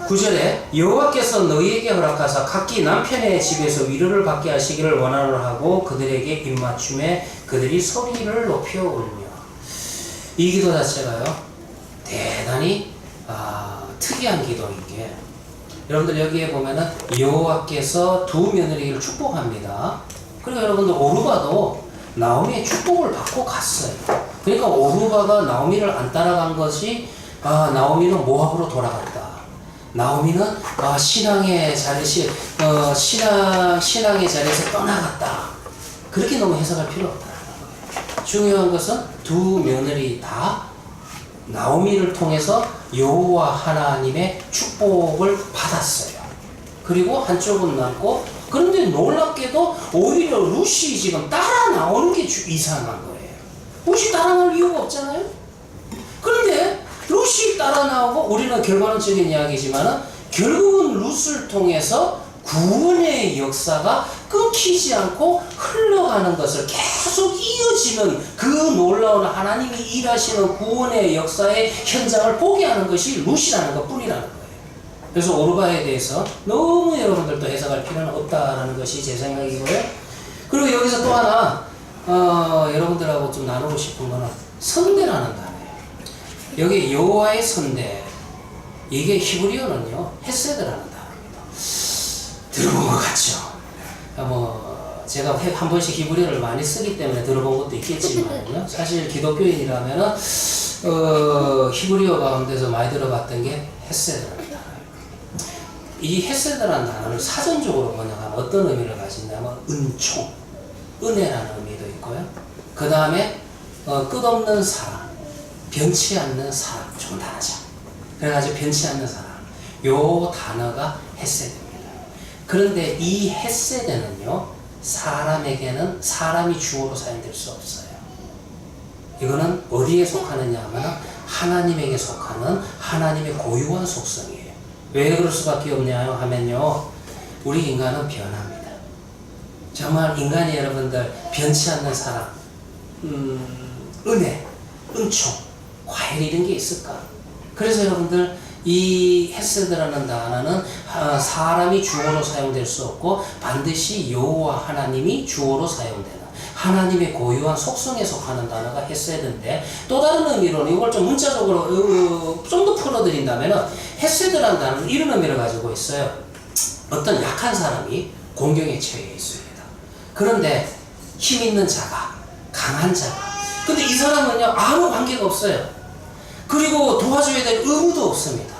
9절에 여호와께서 너희에게 허락하사 각기 남편의 집에서 위로를 받게 하시기를 원하노라 하고 그들에게 입맞춤에 그들이 소리를 높여 울며 이 기도 자체가요 대단히 특이한 기도인 게 여러분들 여기에 보면은 여호와께서 두 며느리를 축복합니다. 그리고 여러분들 오르바도 나오미의 축복을 받고 갔어요. 그러니까 오르바가 나오미를 안 따라간 것이 나오미는 모압으로 돌아갔다. 나오미는 신앙의 자리에서 떠나갔다. 그렇게 너무 해석할 필요 없다는 거예요. 중요한 것은 두 며느리 다 나오미를 통해서 여호와 하나님의 축복을 받았어요. 그리고 한쪽은 남고 그런데 놀랍게도 오히려 룻이 지금 따라 나오는 게 이상한 거예요. 룻이 따라 나올 이유가 없잖아요. 그런데 룻이 따라 나오고 우리는 결과론적인 이야기지만 결국은 룻을 통해서 구원의 역사가 끊기지 않고 흘러가는 것을 계속 이어지는 그 놀라운 하나님이 일하시는 구원의 역사의 현장을 보게 하는 것이 룻이라는 것 뿐이라는 거예요. 그래서 오르바에 대해서 너무 여러분들도 해석할 필요는 없다라는 것이 제 생각이고요. 그리고 여기서 또 하나 여러분들하고 좀 나누고 싶은 거는 선대라는 단어예요. 여기 여호와의 선대 이게 히브리어는요 헤세드라는 단어입니다. 들어본 것 같죠? 제가 한 번씩 히브리어를 많이 쓰기 때문에 들어본 것도 있겠지만요. 사실 기독교인이라면은 히브리어 가운데서 많이 들어봤던 게 헤세드라는 단어예요. 이 헤세드라는 단어를 사전적으로 번역하면 어떤 의미를 가지냐면 은총, 은혜라는 의미도 있고요. 그 다음에 끝없는 사랑, 변치 않는 사랑, 조금 다르죠. 그래가지고 변치 않는 사랑, 요 단어가 헤세드입니다. 그런데 이 헤세드는요 사람에게는 사람이 주어로 사용될 수 없어요. 이거는 어디에 속하느냐 하면 하나님에게 속하는 하나님의 고유한 속성이에요. 왜 그럴 수밖에 없냐 하면요 우리 인간은 변합니다. 정말 인간이 여러분들 변치 않는 사랑, 은혜, 은총, 과연 이런 게 있을까? 그래서 여러분들 이 헤세드라는 단어는 사람이 주어로 사용될 수 없고 반드시 여호와 하나님이 주어로 사용되는 하나님의 고유한 속성에 속하는 단어가 헤세드인데 또 다른 의미로는 이걸 좀 문자적으로 좀 더 풀어드린다면 헤세드라는 단어는 이런 의미를 가지고 있어요. 어떤 약한 사람이 공경에 처해 있습니다. 그런데 힘 있는 자가 강한 자가 근데 이 사람은요 아무 관계가 없어요. 그리고 도와줘야 될 의무도 없습니다.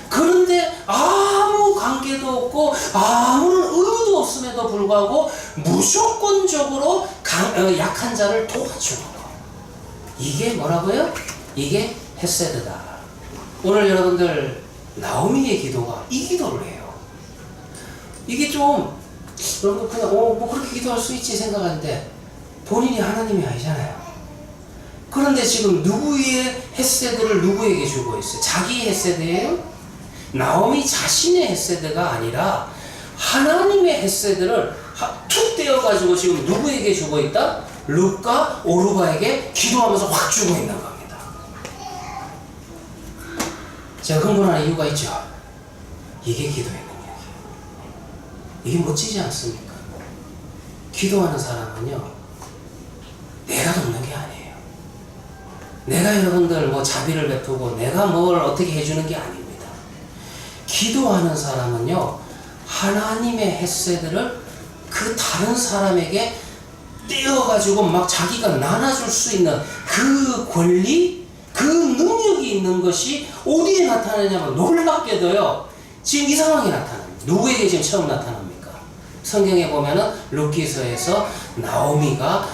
그런데 아무 관계도 없고 아무런 의무도 없음에도 불구하고 무조건적으로 약한 자를 도와주는 거. 이게 뭐라고요? 이게 헤세드다. 오늘 여러분들 나오미의 기도가 이 기도를 해요. 이게 좀 여러분 그냥 뭐 그렇게 기도할 수 있지 생각하는데 본인이 하나님이 아니잖아요. 그런데 지금 누구의 헤세드를 누구에게 주고 있어요? 자기의 헤세드예요? 나오미 자신의 헤세드가 아니라 하나님의 헤세드를 툭 떼어가지고 지금 누구에게 주고 있다? 룻과 오르바에게 기도하면서 확 주고 있는 겁니다. 제가 흥분하는 이유가 있죠. 이게 기도의 능력이에요. 이게 멋지지 않습니까? 기도하는 사람은요 내가 돕는 게 아니에요. 내가 여러분들 뭐 자비를 베푸고 내가 뭘 어떻게 해주는 게 아닙니다. 기도하는 사람은요, 하나님의 헤세드를 그 다른 사람에게 떼어가지고 막 자기가 나눠줄 수 있는 그 권리, 그 능력이 있는 것이 어디에 나타나냐면 놀랍게도요, 지금 이 상황이 나타납니다. 누구에게 지금 처음 나타납니까? 성경에 보면은 룻기서에서 나오미가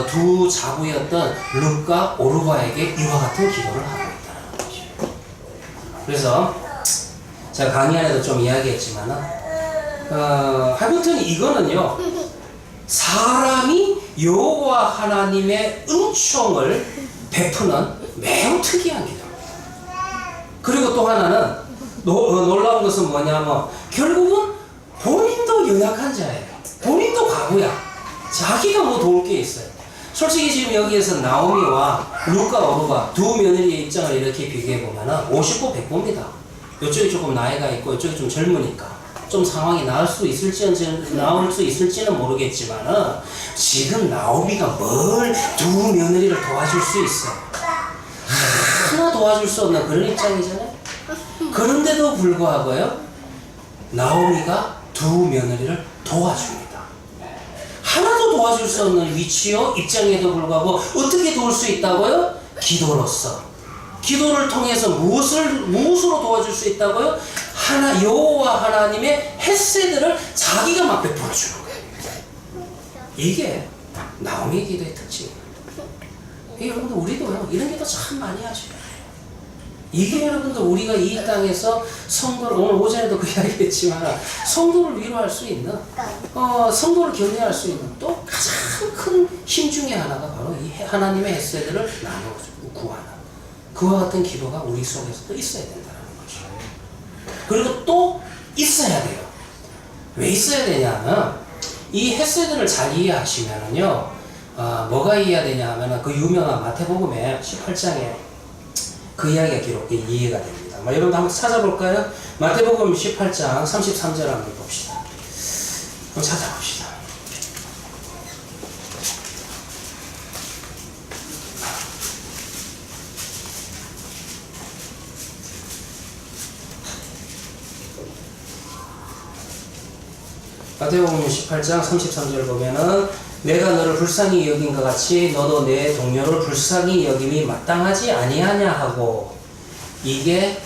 두 자부였던 룻과 오르바에게 이와 같은 기도를 하고 있다는 거죠. 그래서 제가 강의 안에도 좀 이야기했지만은 하여튼 이거는요, 사람이 여호와 하나님의 은총을 베푸는 매우 특이한 기도입니다. 그리고 또 하나는 놀라운 것은 뭐냐면 결국은 본인도 연약한 자예요. 본인도 과부야. 자기가 뭐 도울 게 있어요. 솔직히 지금 여기에서 나오미와 룻과 오르바 두 며느리의 입장을 이렇게 비교해보면 50보 100보입니다. 이쪽이 조금 나이가 있고 이쪽이 좀 젊으니까 좀 상황이 나을 수 있을지는 모르겠지만은 지금 나오미가 뭘 두 며느리를 도와줄 수 있어? 하나 도와줄 수 없는 그런 입장이잖아요. 그런데도 불구하고요, 나오미가 두 며느리를 도와줍니다. 하나도 도와줄 수 없는 위치요 입장에도 불구하고 어떻게 도울 수 있다고요? 기도로서. 기도를 통해서 무엇으로 도와줄 수 있다고요? 여호와 하나님의 헤세드를 자기가 막 베풀어 주는 거예요. 이게 나오미의 기도의 특징이에요. 여러분들 우리도요, 이런 기도 참 많이 하죠. 이게 여러분들 우리가 이 땅에서 성도를, 오늘 오전에도 그 이야기 했지만, 성도를 위로할 수 있는, 성도를 격려할 수 있는 또 가장 큰 힘 중에 하나가 바로 이 하나님의 헤세드를 나눠 구하는 그와 같은 기도가 우리 속에서도 있어야 된다는 거죠. 그리고 또 있어야 돼요. 왜 있어야 되냐면 이 헤세드를 잘 이해하시면은요, 뭐가 이해가 되냐 하면 그 유명한 마태복음의 18장에 그 이야기가 이해가 됩니다. 여러분 한번 찾아볼까요? 마태복음 18장 33절 한번 봅시다. 한번 찾아봅시다. 마태복음 18장 33절 보면은 내가 너를 불쌍히 여긴 것 같이 너도 내 동료를 불쌍히 여김이 마땅하지 아니하냐 하고, 이게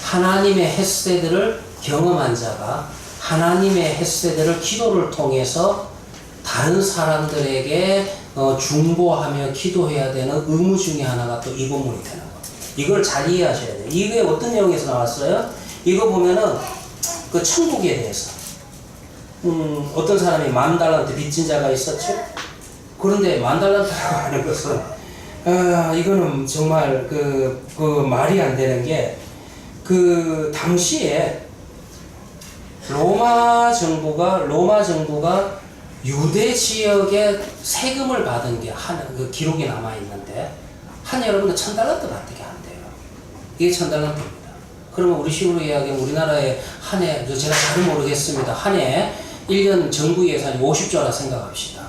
하나님의 헤세드를 경험한 자가 하나님의 헤세드를 기도를 통해서 다른 사람들에게 중보하며 기도해야 되는 의무 중에 하나가 또 이 본문이 되는 겁니다. 이걸 잘 이해하셔야 돼요. 이게 어떤 내용에서 나왔어요? 이거 보면은 그 천국에 대해서 어떤 사람이 10,000달란트 빚진 자가 있었죠. 그런데 10,000달란트라고 하는 것은 이거는 정말 그 말이 안 되는 게, 그 당시에 로마 정부가 유대 지역에 세금을 받은 게 그 기록이 남아 있는데 여러분들 1,000달란트 받게 안 돼요. 이게 1,000달란트입니다. 그러면 우리 식으로 이야기하면 우리나라의 한 해, 제가 잘 모르겠습니다. 한 해 1년 정부 예산이 50조라 생각합시다.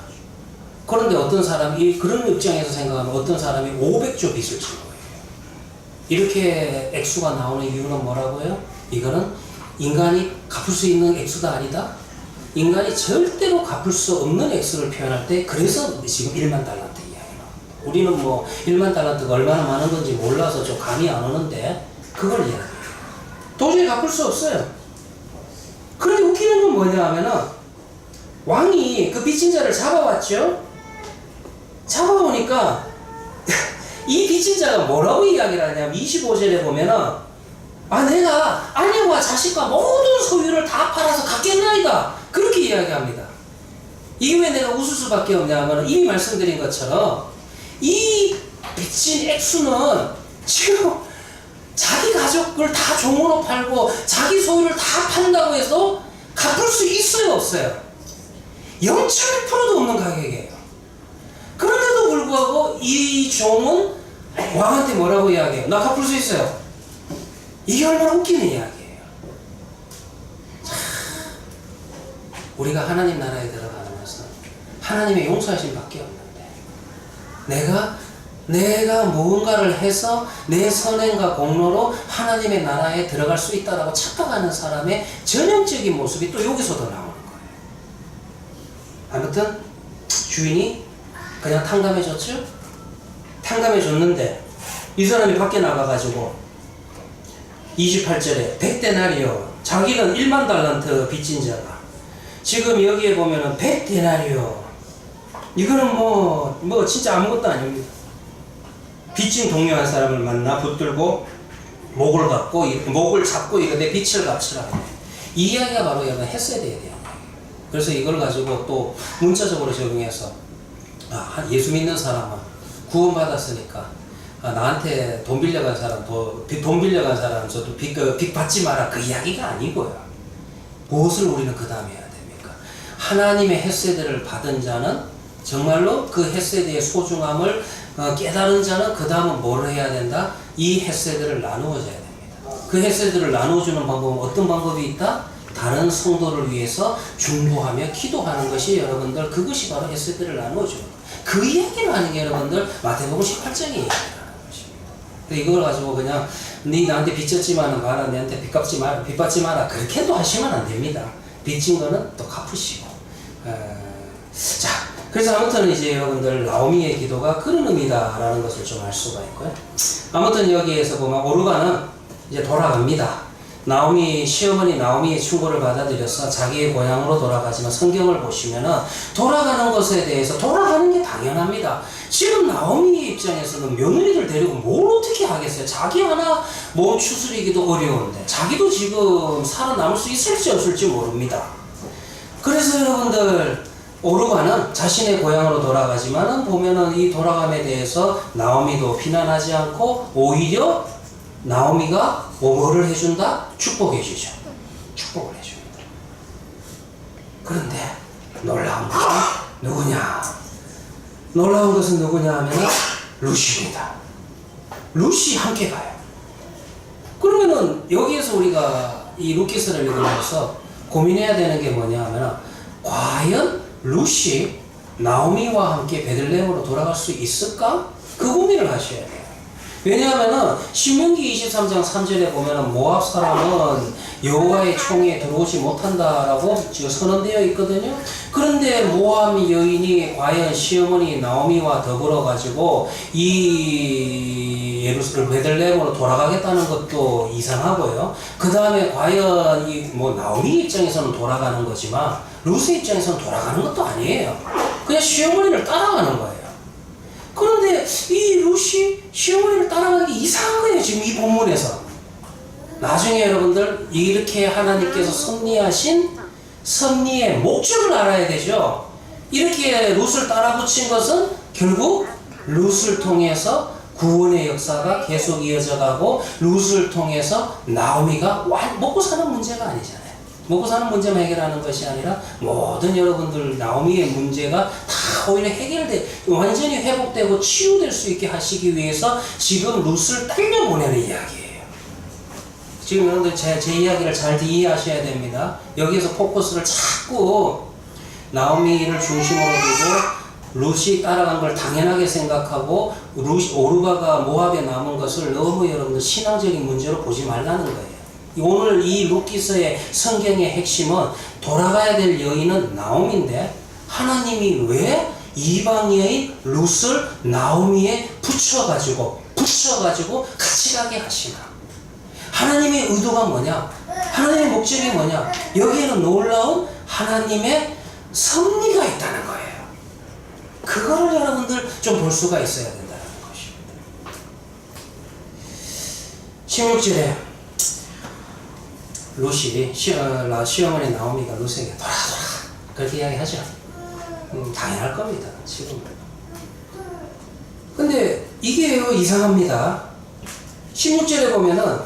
그런데 어떤 사람이, 그런 입장에서 생각하면 어떤 사람이 500조 빚을 진 거예요. 이렇게 액수가 나오는 이유는 뭐라고요? 이거는 인간이 갚을 수 있는 액수가 아니다? 인간이 절대로 갚을 수 없는 액수를 표현할 때, 그래서 지금 10,000,000 달란트 이야기예요. 우리는 뭐 10,000,000 달란트가 얼마나 많은 건지 몰라서 좀 감이 안 오는데 그걸 이야기해요. 도저히 갚을 수 없어요. 그런데 웃기는 건 뭐냐 하면은 왕이 그 빚진 자를 잡아왔죠. 잡아오니까 이 빚진 자가 뭐라고 이야기를 하냐면 25절에 보면은 내가 아내와 자식과 모든 소유를 다 팔아서 갚겠나이다, 그렇게 이야기합니다. 이게 왜 내가 웃을 수밖에 없냐 하면 이미 말씀드린 것처럼 이 빚진 액수는 지금 자기 가족을 다 종으로 팔고 자기 소유를 다 판다고 해서 갚을 수 있어요, 없어요? 0.1%도 없는 가격이에요. 그런데도 불구하고 이 종은 왕한테 뭐라고 이야기해요? 나 갚을 수 있어요. 이게 얼마나 웃기는 이야기예요. 우리가 하나님 나라에 들어가는 것은 하나님의 용서하심 밖에 없는데, 내가 내가 무언가를 해서 내 선행과 공로로 하나님의 나라에 들어갈 수 있다라고 착각하는 사람의 전형적인 모습이 또 여기서도 나오는 거예요. 아무튼 주인이 그냥 탕감해 줬죠? 탕감해 줬는데 이 사람이 밖에 나가가지고 28절에 100데나리오, 자기는 1만 달란트 빚진 자가 지금 여기에 보면은 100데나리오, 이거는 뭐 진짜 아무것도 아닙니다. 빚진 동료 한 사람을 만나 붙들고 목을 잡고 이거 내 빚을 갚으라. 이 이야기가 바로 여러분 했어야 돼요. 그래서 이걸 가지고 또 문자적으로 적용해서 예수 믿는 사람은 구원받았으니까 나한테 돈 빌려간 사람, 돈 빌려간 사람 저도 빚 받지 마라, 그 이야기가 아니고요. 무엇을 우리는 그 다음에 해야 됩니까? 하나님의 헤세드를 받은 자는 정말로 그 헤세드의 소중함을 깨달은 자는 그 다음은 뭘 해야 된다? 이 헤세드를 나누어줘야 됩니다. 그 헤세드를 나누어주는 방법은 어떤 방법이 있다? 다른 성도를 위해서 중보하며 기도하는 것이 여러분들, 그것이 바로 헤세드를 나누어주는 거예요. 그 이야기를 하는 게 여러분들 마태복음 18장의 이야기라는 것입니다. 이걸 가지고 그냥 네 나한테 빚졌지만은 가라, 내한테 빚 받지 마라, 그렇게도 하시면 안 됩니다. 빚진 거는 또 갚으시고. 자, 그래서 아무튼 이제 여러분들 나오미의 기도가 그런 의미다라는 것을 좀 알 수가 있고요. 아무튼 여기에서 보면 오르가는 이제 돌아갑니다. 시어머니 나오미의 충고를 받아들여서 자기의 고향으로 돌아가지만 성경을 보시면은 돌아가는 것에 대해서 돌아가는 게 당연합니다. 지금 나오미의 입장에서는 며느리를 데리고 뭘 어떻게 하겠어요? 자기 하나 몸 추스리기도 어려운데 자기도 지금 살아남을 수 있을지 없을지 모릅니다. 그래서 여러분들 오르가는 자신의 고향으로 돌아가지만은 보면은 이 돌아감에 대해서 나오미도 비난하지 않고 오히려 나오미가 뭐를 해준다? 축복해 주죠. 축복을 해줍니다. 그런데 놀라운 것은 누구냐? 놀라운 것은 누구냐 하면 루시입니다. 루시 함께 가요. 그러면은 여기에서 우리가 이 루키스를 읽으면서 고민해야 되는 게 뭐냐 하면 과연 루시 나오미와 함께 베들레헴으로 돌아갈 수 있을까? 그 고민을 하셔야 돼요. 왜냐하면은 신명기 23장 3절에 보면은 모압 사람은 여호와의 총에 들어오지 못한다라고 지금 선언되어 있거든요. 그런데 모압 여인이 과연 시어머니 나오미와 더불어 가지고 이 예루살렘 베들레헴으로 돌아가겠다는 것도 이상하고요. 그 다음에 과연 이 나오미 입장에서는 돌아가는 거지만 루스 입장에서는 돌아가는 것도 아니에요. 그냥 시어머니를 따라가는 거예요. 그런데 이 루시 시어머니를 따라가는 게 이상한 거예요. 지금 이 본문에서. 나중에 여러분들 이렇게 하나님께서 섭리하신 섭리의 목적을 알아야 되죠. 이렇게 룻을 따라 붙인 것은 결국 룻을 통해서 구원의 역사가 계속 이어져 가고 룻을 통해서 나오미가 먹고 사는 문제가 아니잖아요. 먹고 사는 문제만 해결하는 것이 아니라 모든 여러분들 나오미의 문제가 다 오히려 완전히 회복되고 치유될 수 있게 하시기 위해서 지금 룻을 딸려보내는 이야기예요. 지금 여러분들 제 이야기를 잘 이해하셔야 됩니다. 여기에서 포커스를 자꾸 나오미를 중심으로 두고 룻이 따라간 걸 당연하게 생각하고 오르가가 모압에 남은 것을 너무 여러분들 신앙적인 문제로 보지 말라는 거예요. 오늘 이 룻기서의 성경의 핵심은 돌아가야 될 여인은 나오미인데 하나님이 왜 이방 여인 룻을 나오미에 붙여가지고 같이 가게 하시나? 하나님의 의도가 뭐냐? 하나님의 목적이 뭐냐? 여기에는 놀라운 하나님의 섭리가 있다는 거예요. 그거를 여러분들 좀 볼 수가 있어야 된다는 것입니다. 16절에 룻이 시어머니 나오미가 룻에게 돌아 그렇게 이야기하죠. 당연할 겁니다. 지금. 근데 이게요 이상합니다. 16절에 보면은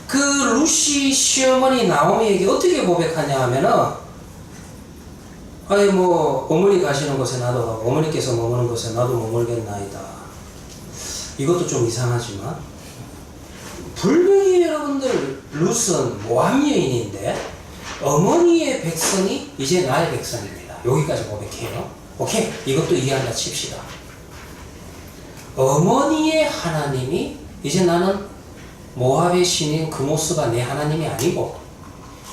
그 룻이 시어머니 나오미에게 어떻게 고백하냐 하면은 어머니 가시는 곳에 나도 가고 어머니께서 머무는 곳에 나도 머물겠나이다. 이것도 좀 이상하지만 분명히 여러분들 룻은 모압 여인인데 어머니의 백성이 이제 나의 백성입니다. 여기까지 고백해요. 오케이, 이것도 이해한다 칩시다. 어머니의 하나님이 이제 나는 모압의 신인 그모스가 내 하나님이 아니고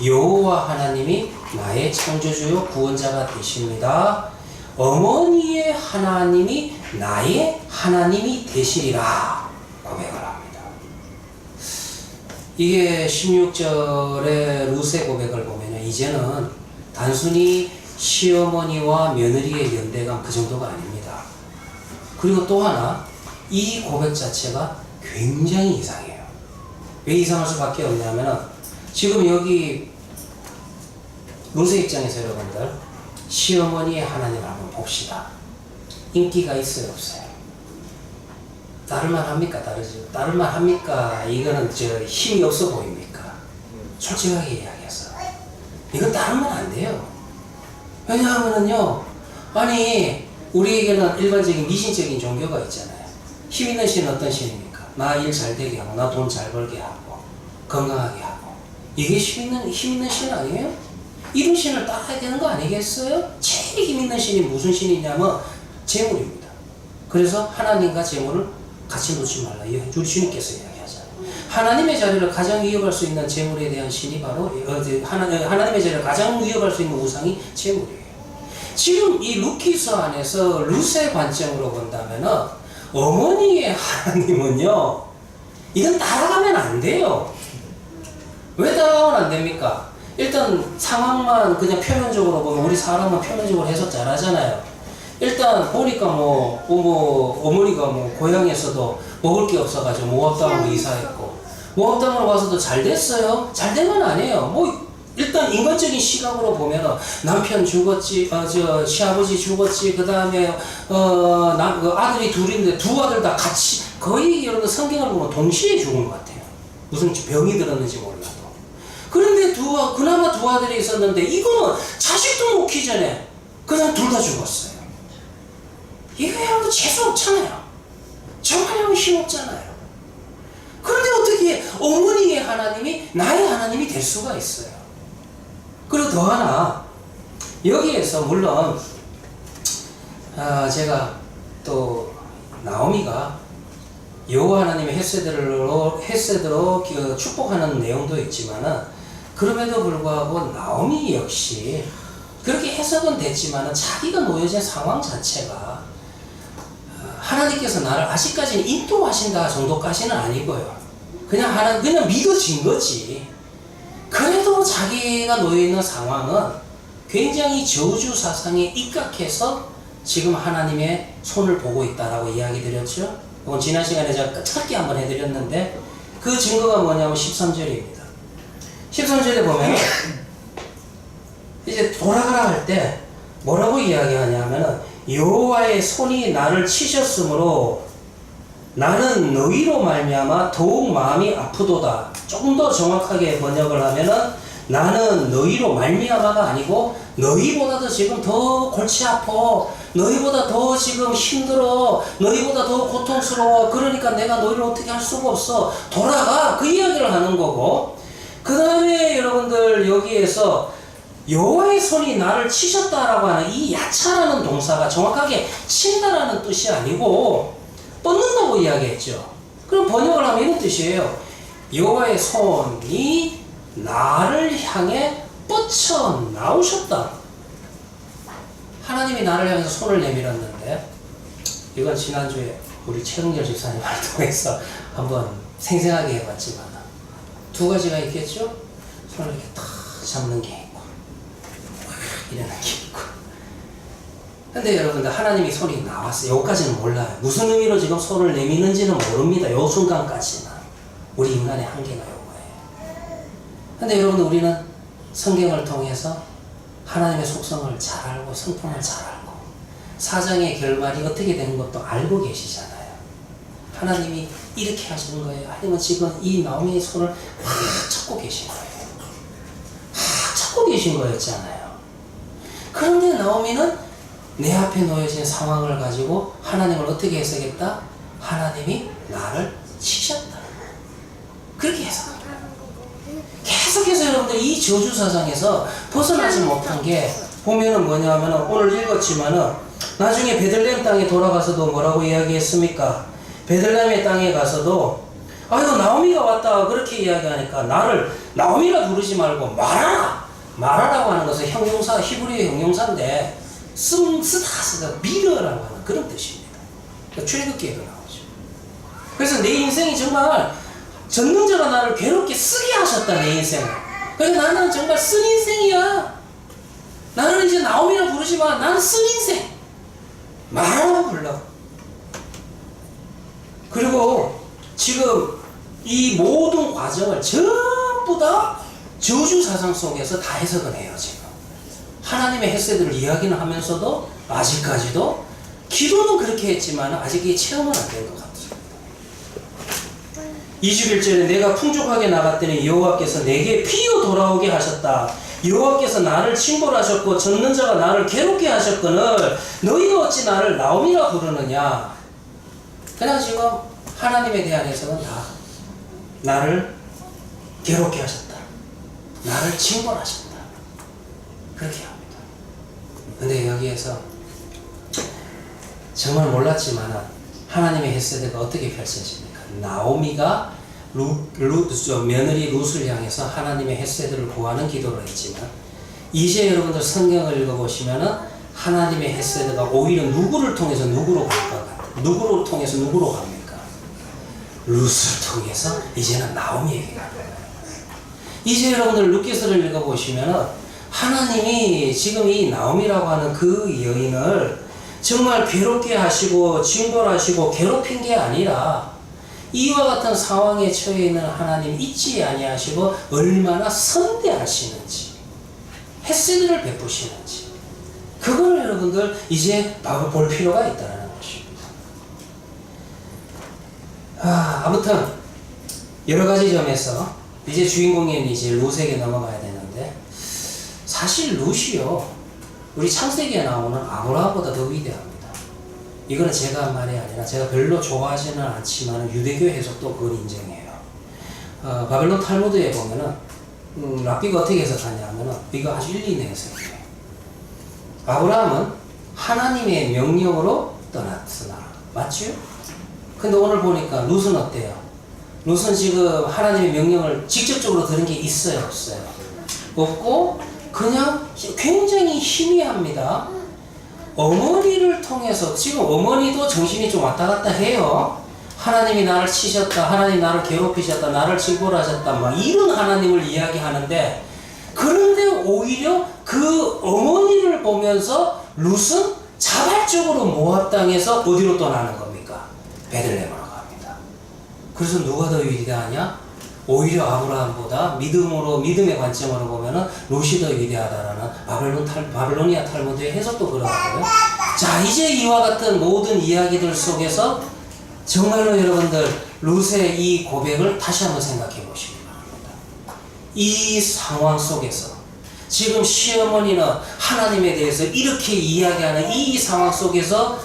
여호와 하나님이 나의 창조주요 구원자가 되십니다. 어머니의 하나님이 나의 하나님이 되시리라 고백을 합니다. 이게 16절의 룻의 고백을 보면요, 이제는 단순히 시어머니와 며느리의 연대감 그 정도가 아닙니다. 그리고 또 하나, 이 고백 자체가 굉장히 이상해요. 왜 이상할 수밖에 없냐면은 지금 여기 룻의 입장에서 여러분들 시어머니의 하나님을 한번 봅시다. 인기가 있어요, 없어요? 따를만 합니까? 따르죠. 따를만 합니까? 이거는 힘이 없어 보입니까? 솔직하게 이야기해서 이건 따르면 안 돼요. 왜냐하면은요, 아니 우리에게는 일반적인 미신적인 종교가 있잖아요. 힘 있는 신은 어떤 신입니까? 나 일 잘 되게 하고, 나 돈 잘 벌게 하고, 건강하게 하고. 이게 힘 있는 신 아니에요? 이런 신을 따라야 되는 거 아니겠어요? 제일 힘 있는 신이 무슨 신이냐면 재물입니다. 그래서 하나님과 재물을 같이 놓지 말라. 우리 주님께서 이야기하잖아요. 하나님의 자리를 가장 위협할 수 있는 재물에 대한 신이 바로 하나님의 자리를 가장 위협할 수 있는 우상이 재물이에요. 지금 이 룻기서 안에서 룻의 관점으로 본다면은 어머니의 하나님은요, 이건 따라가면 안 돼요. 왜 따라가면 안 됩니까? 일단 상황만 그냥 표면적으로 보면 우리 사람은 표면적으로 해석 잘하잖아요. 일단 보니까 어머니가 고향에서도 먹을 게 없어가지고 모압 땅으로 이사했고, 모압 땅으로 가서도 잘 됐어요? 잘 된 건 아니에요. 일단 인간적인 시각으로 보면 남편 죽었지, 시아버지 죽었지, 그 다음에 아들이 둘인데 두 아들 다 같이 거의 여러분 성경을 보면 동시에 죽은 것 같아요. 무슨 병이 들었는지 몰라도. 그런데 그나마 두 아들이 있었는데 이거는 자식도 못 키 전에 그냥 둘 다 죽었어요. 이거 여러분 재수 없잖아요. 정말 힘 없잖아요. 그런데 어떻게 어머니의 하나님이 나의 하나님이 될 수가 있어요. 그리고 더 하나, 여기에서 물론 제가 또 나오미가 여호와 하나님의 헤세드로 축복하는 내용도 있지만은, 그럼에도 불구하고 나오미 역시 그렇게 해석은 됐지만은 자기가 놓여진 상황 자체가 하나님께서 나를 아직까지는 인도하신다 정도까지는 아니고요. 그냥 믿어진 거지. 그래도 자기가 놓여있는 상황은 굉장히 저주 사상에 입각해서 지금 하나님의 손을 보고 있다라고 이야기 드렸죠. 이건 지난 시간에 제가 짧게 한번 해드렸는데, 그 증거가 뭐냐면 13절입니다. 13절에 보면 이제 돌아가라 할 때 뭐라고 이야기하냐면은, 여호와의 손이 나를 치셨으므로 나는 너희로 말미암아 더욱 마음이 아프도다. 조금 더 정확하게 번역을 하면은, 나는 너희로 말미암아가 아니고 너희보다도 지금 더 골치 아파, 너희보다 더 지금 힘들어, 너희보다 더 고통스러워. 그러니까 내가 너희를 어떻게 할 수가 없어. 돌아가. 그 이야기를 하는 거고, 그 다음에 여러분들 여기에서 여호와의 손이 나를 치셨다라고 하는 이 야차라는 동사가 정확하게 친다라는 뜻이 아니고 뻗는다고 이야기했죠. 그럼 번역을 하면 이런 뜻이에요. 여호와의 손이 나를 향해 뻗쳐 나오셨다. 하나님이 나를 향해서 손을 내밀었는데, 이건 지난주에 우리 최동열 집사님을 통해서 한번 생생하게 해봤지만 두 가지가 있겠죠. 손을 이렇게 탁 잡는 게 있고 이러는 게 있고. 근데 여러분들 하나님이 손이 나왔어요. 여기까지는 몰라요. 무슨 의미로 지금 손을 내미는지는 모릅니다. 요 순간까지는. 우리 인간의 한계가 요거예요. 근데 여러분들 우리는 성경을 통해서 하나님의 속성을 잘 알고 성품을 잘 알고 사장의 결말이 어떻게 되는 것도 알고 계시잖아요. 하나님이 이렇게 하시는 거예요. 아니면 지금 이 나오미의 손을 확 잡고 계신 거예요. 확 잡고 계신 거였잖아요. 그런데 나오미는 내 앞에 놓여진 상황을 가지고 하나님을 어떻게 해석했다? 하나님이 나를 치셨다. 그렇게 해석합니다. 계속해서 여러분들 이 저주사상에서 벗어나지 못한 게 보면은 뭐냐면은 오늘 읽었지만은 나중에 베들레헴 땅에 돌아가서도 뭐라고 이야기했습니까? 베들레헴의 땅에 가서도 아이고 나오미가 왔다 그렇게 이야기하니까 나를 나오미라 부르지 말고 말하라고 하는 것은 형용사, 히브리어 형용사인데 쓰다 믿으라고 하는 그런 뜻입니다. 그러니까 출애굽기에도 나오죠. 그래서 내 인생이 정말 전능자가 나를 괴롭게 쓰게 하셨다, 내 인생을. 그래서 나는 정말 쓴 인생이야. 나는 이제 나오미라 부르지 마. 나는 쓴 인생. 말하라고 불러. 그리고 지금 이 모든 과정을 전부 다 저주 사상 속에서 다 해석을 해요, 지금. 하나님의 햇새들을 이야기는 하면서도 아직까지도 기도는 그렇게 했지만 아직 이게 체험은 안 된 것 같아요. 21절에 내가 풍족하게 나갔더니 여호와께서 내게 피어 돌아오게 하셨다. 여호와께서 나를 징벌하셨고 젖는 자가 나를 괴롭게 하셨거늘 너희가 어찌 나를 나오미라 부르느냐. 그냥 지금 하나님에 대한 해석은 다 나를 괴롭게 하셨다. 나를 징벌하셨다. 그렇게 합니다. 근데 여기에서 정말 몰랐지만 하나님의 햇새가 어떻게 펼쳐집니까? 나오미가 며느리 룻을 향해서 하나님의 햇새들을 구하는 기도를 했지만 이제 여러분들 성경을 읽어보시면 하나님의 햇새가 오히려 누구를 통해서 누구로 갈 것 같아요? 누구를 통해서 누구로 갑니까? 룻을 통해서 이제는 나오미에게 가는 거예요. 이제 여러분들 룻기서를 읽어보시면 하나님이 지금 이 나오미라고 하는 그 여인을 정말 괴롭게 하시고 징벌하시고 괴롭힌 게 아니라 이와 같은 상황에 처해 있는 하나님 잊지 아니하시고 얼마나 선대하시는지 햇새들을 베푸시는지 그걸 여러분들 이제 볼 필요가 있다는 것입니다. 아무튼 여러 가지 점에서 이제 주인공인 이제 룻에게 넘어가야 되는데 사실 룻이요 우리 창세기에 나오는 아브라함보다 더 위대합니다. 이거는 제가 한 말이 아니라 제가 별로 좋아하지는 않지만 유대교 해석도 그걸 인정해요. 바벨론 탈무드에 보면은 랍비가 어떻게 해석하냐면은 이거 아주 일리 있는 해석이에요. 아브라함은 하나님의 명령으로 떠났으나 맞죠? 근데 오늘 보니까 룻은 어때요? 룻은 지금 하나님의 명령을 직접적으로 들은 게 있어요, 없어요? 없고 그냥 굉장히 희미합니다. 어머니를 통해서 지금 어머니도 정신이 좀 왔다 갔다 해요. 하나님이 나를 치셨다, 하나님 나를 괴롭히셨다, 나를 징벌하셨다, 막 이런 하나님을 이야기하는데 그런데 오히려 그 어머니를 보면서 룻은 자발적으로 모압 땅에서 어디로 떠나는 겁니까? 베들레헴으로 갑니다. 그래서 누가 더 위대하냐? 오히려 아브라함보다 믿음의 관점으로 보면은 룻이 더 위대하다라는 바벨로니아 탈무드의 해석도 그러고요. 자, 이제 이와 같은 모든 이야기들 속에서 정말로 여러분들 룻의 이 고백을 다시 한번 생각해 보시기 바랍니다. 이 상황 속에서 지금 시어머니는 하나님에 대해서 이렇게 이야기하는 이 상황 속에서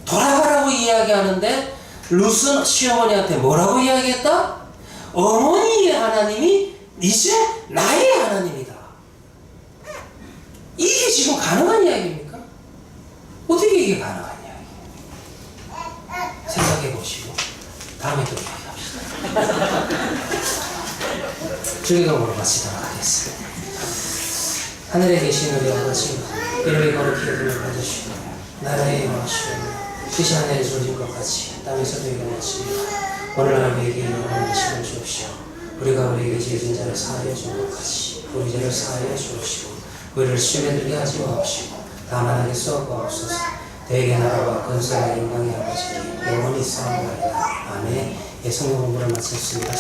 돌아가라고 이야기하는데 룻은 시어머니한테 뭐라고 이야기했다? 어머니의 하나님이 이제 나의 하나님이다. 이게 지금 가능한 이야기입니까? 어떻게 이게 가능한 이야기예요? 생각해 보시고 다음에 또 이야기합시다. 주기도문으로 마치도록 하겠습니다. 하늘에 계신 우리 아버지, 이름이 거룩히 여김을 받으시고 나라의 임하시오며 뜻이 하늘에 주어진 것 같이 땅에서도 이루어지리라. 오늘날 우리에게 일용할 것을 주옵시오. 우리가 우리에게 죄진 자를 사하여 준 것 같이 우리 죄를 사하여 주옵시고 우리를 시험에 들게 하지 마옵시고 다만 하게 쏘옵소서. 대개 나라와 건설과 영광의 아버지께 영원히 사옵나이다. 아멘. 예, 성경 공부를 마쳤습니다.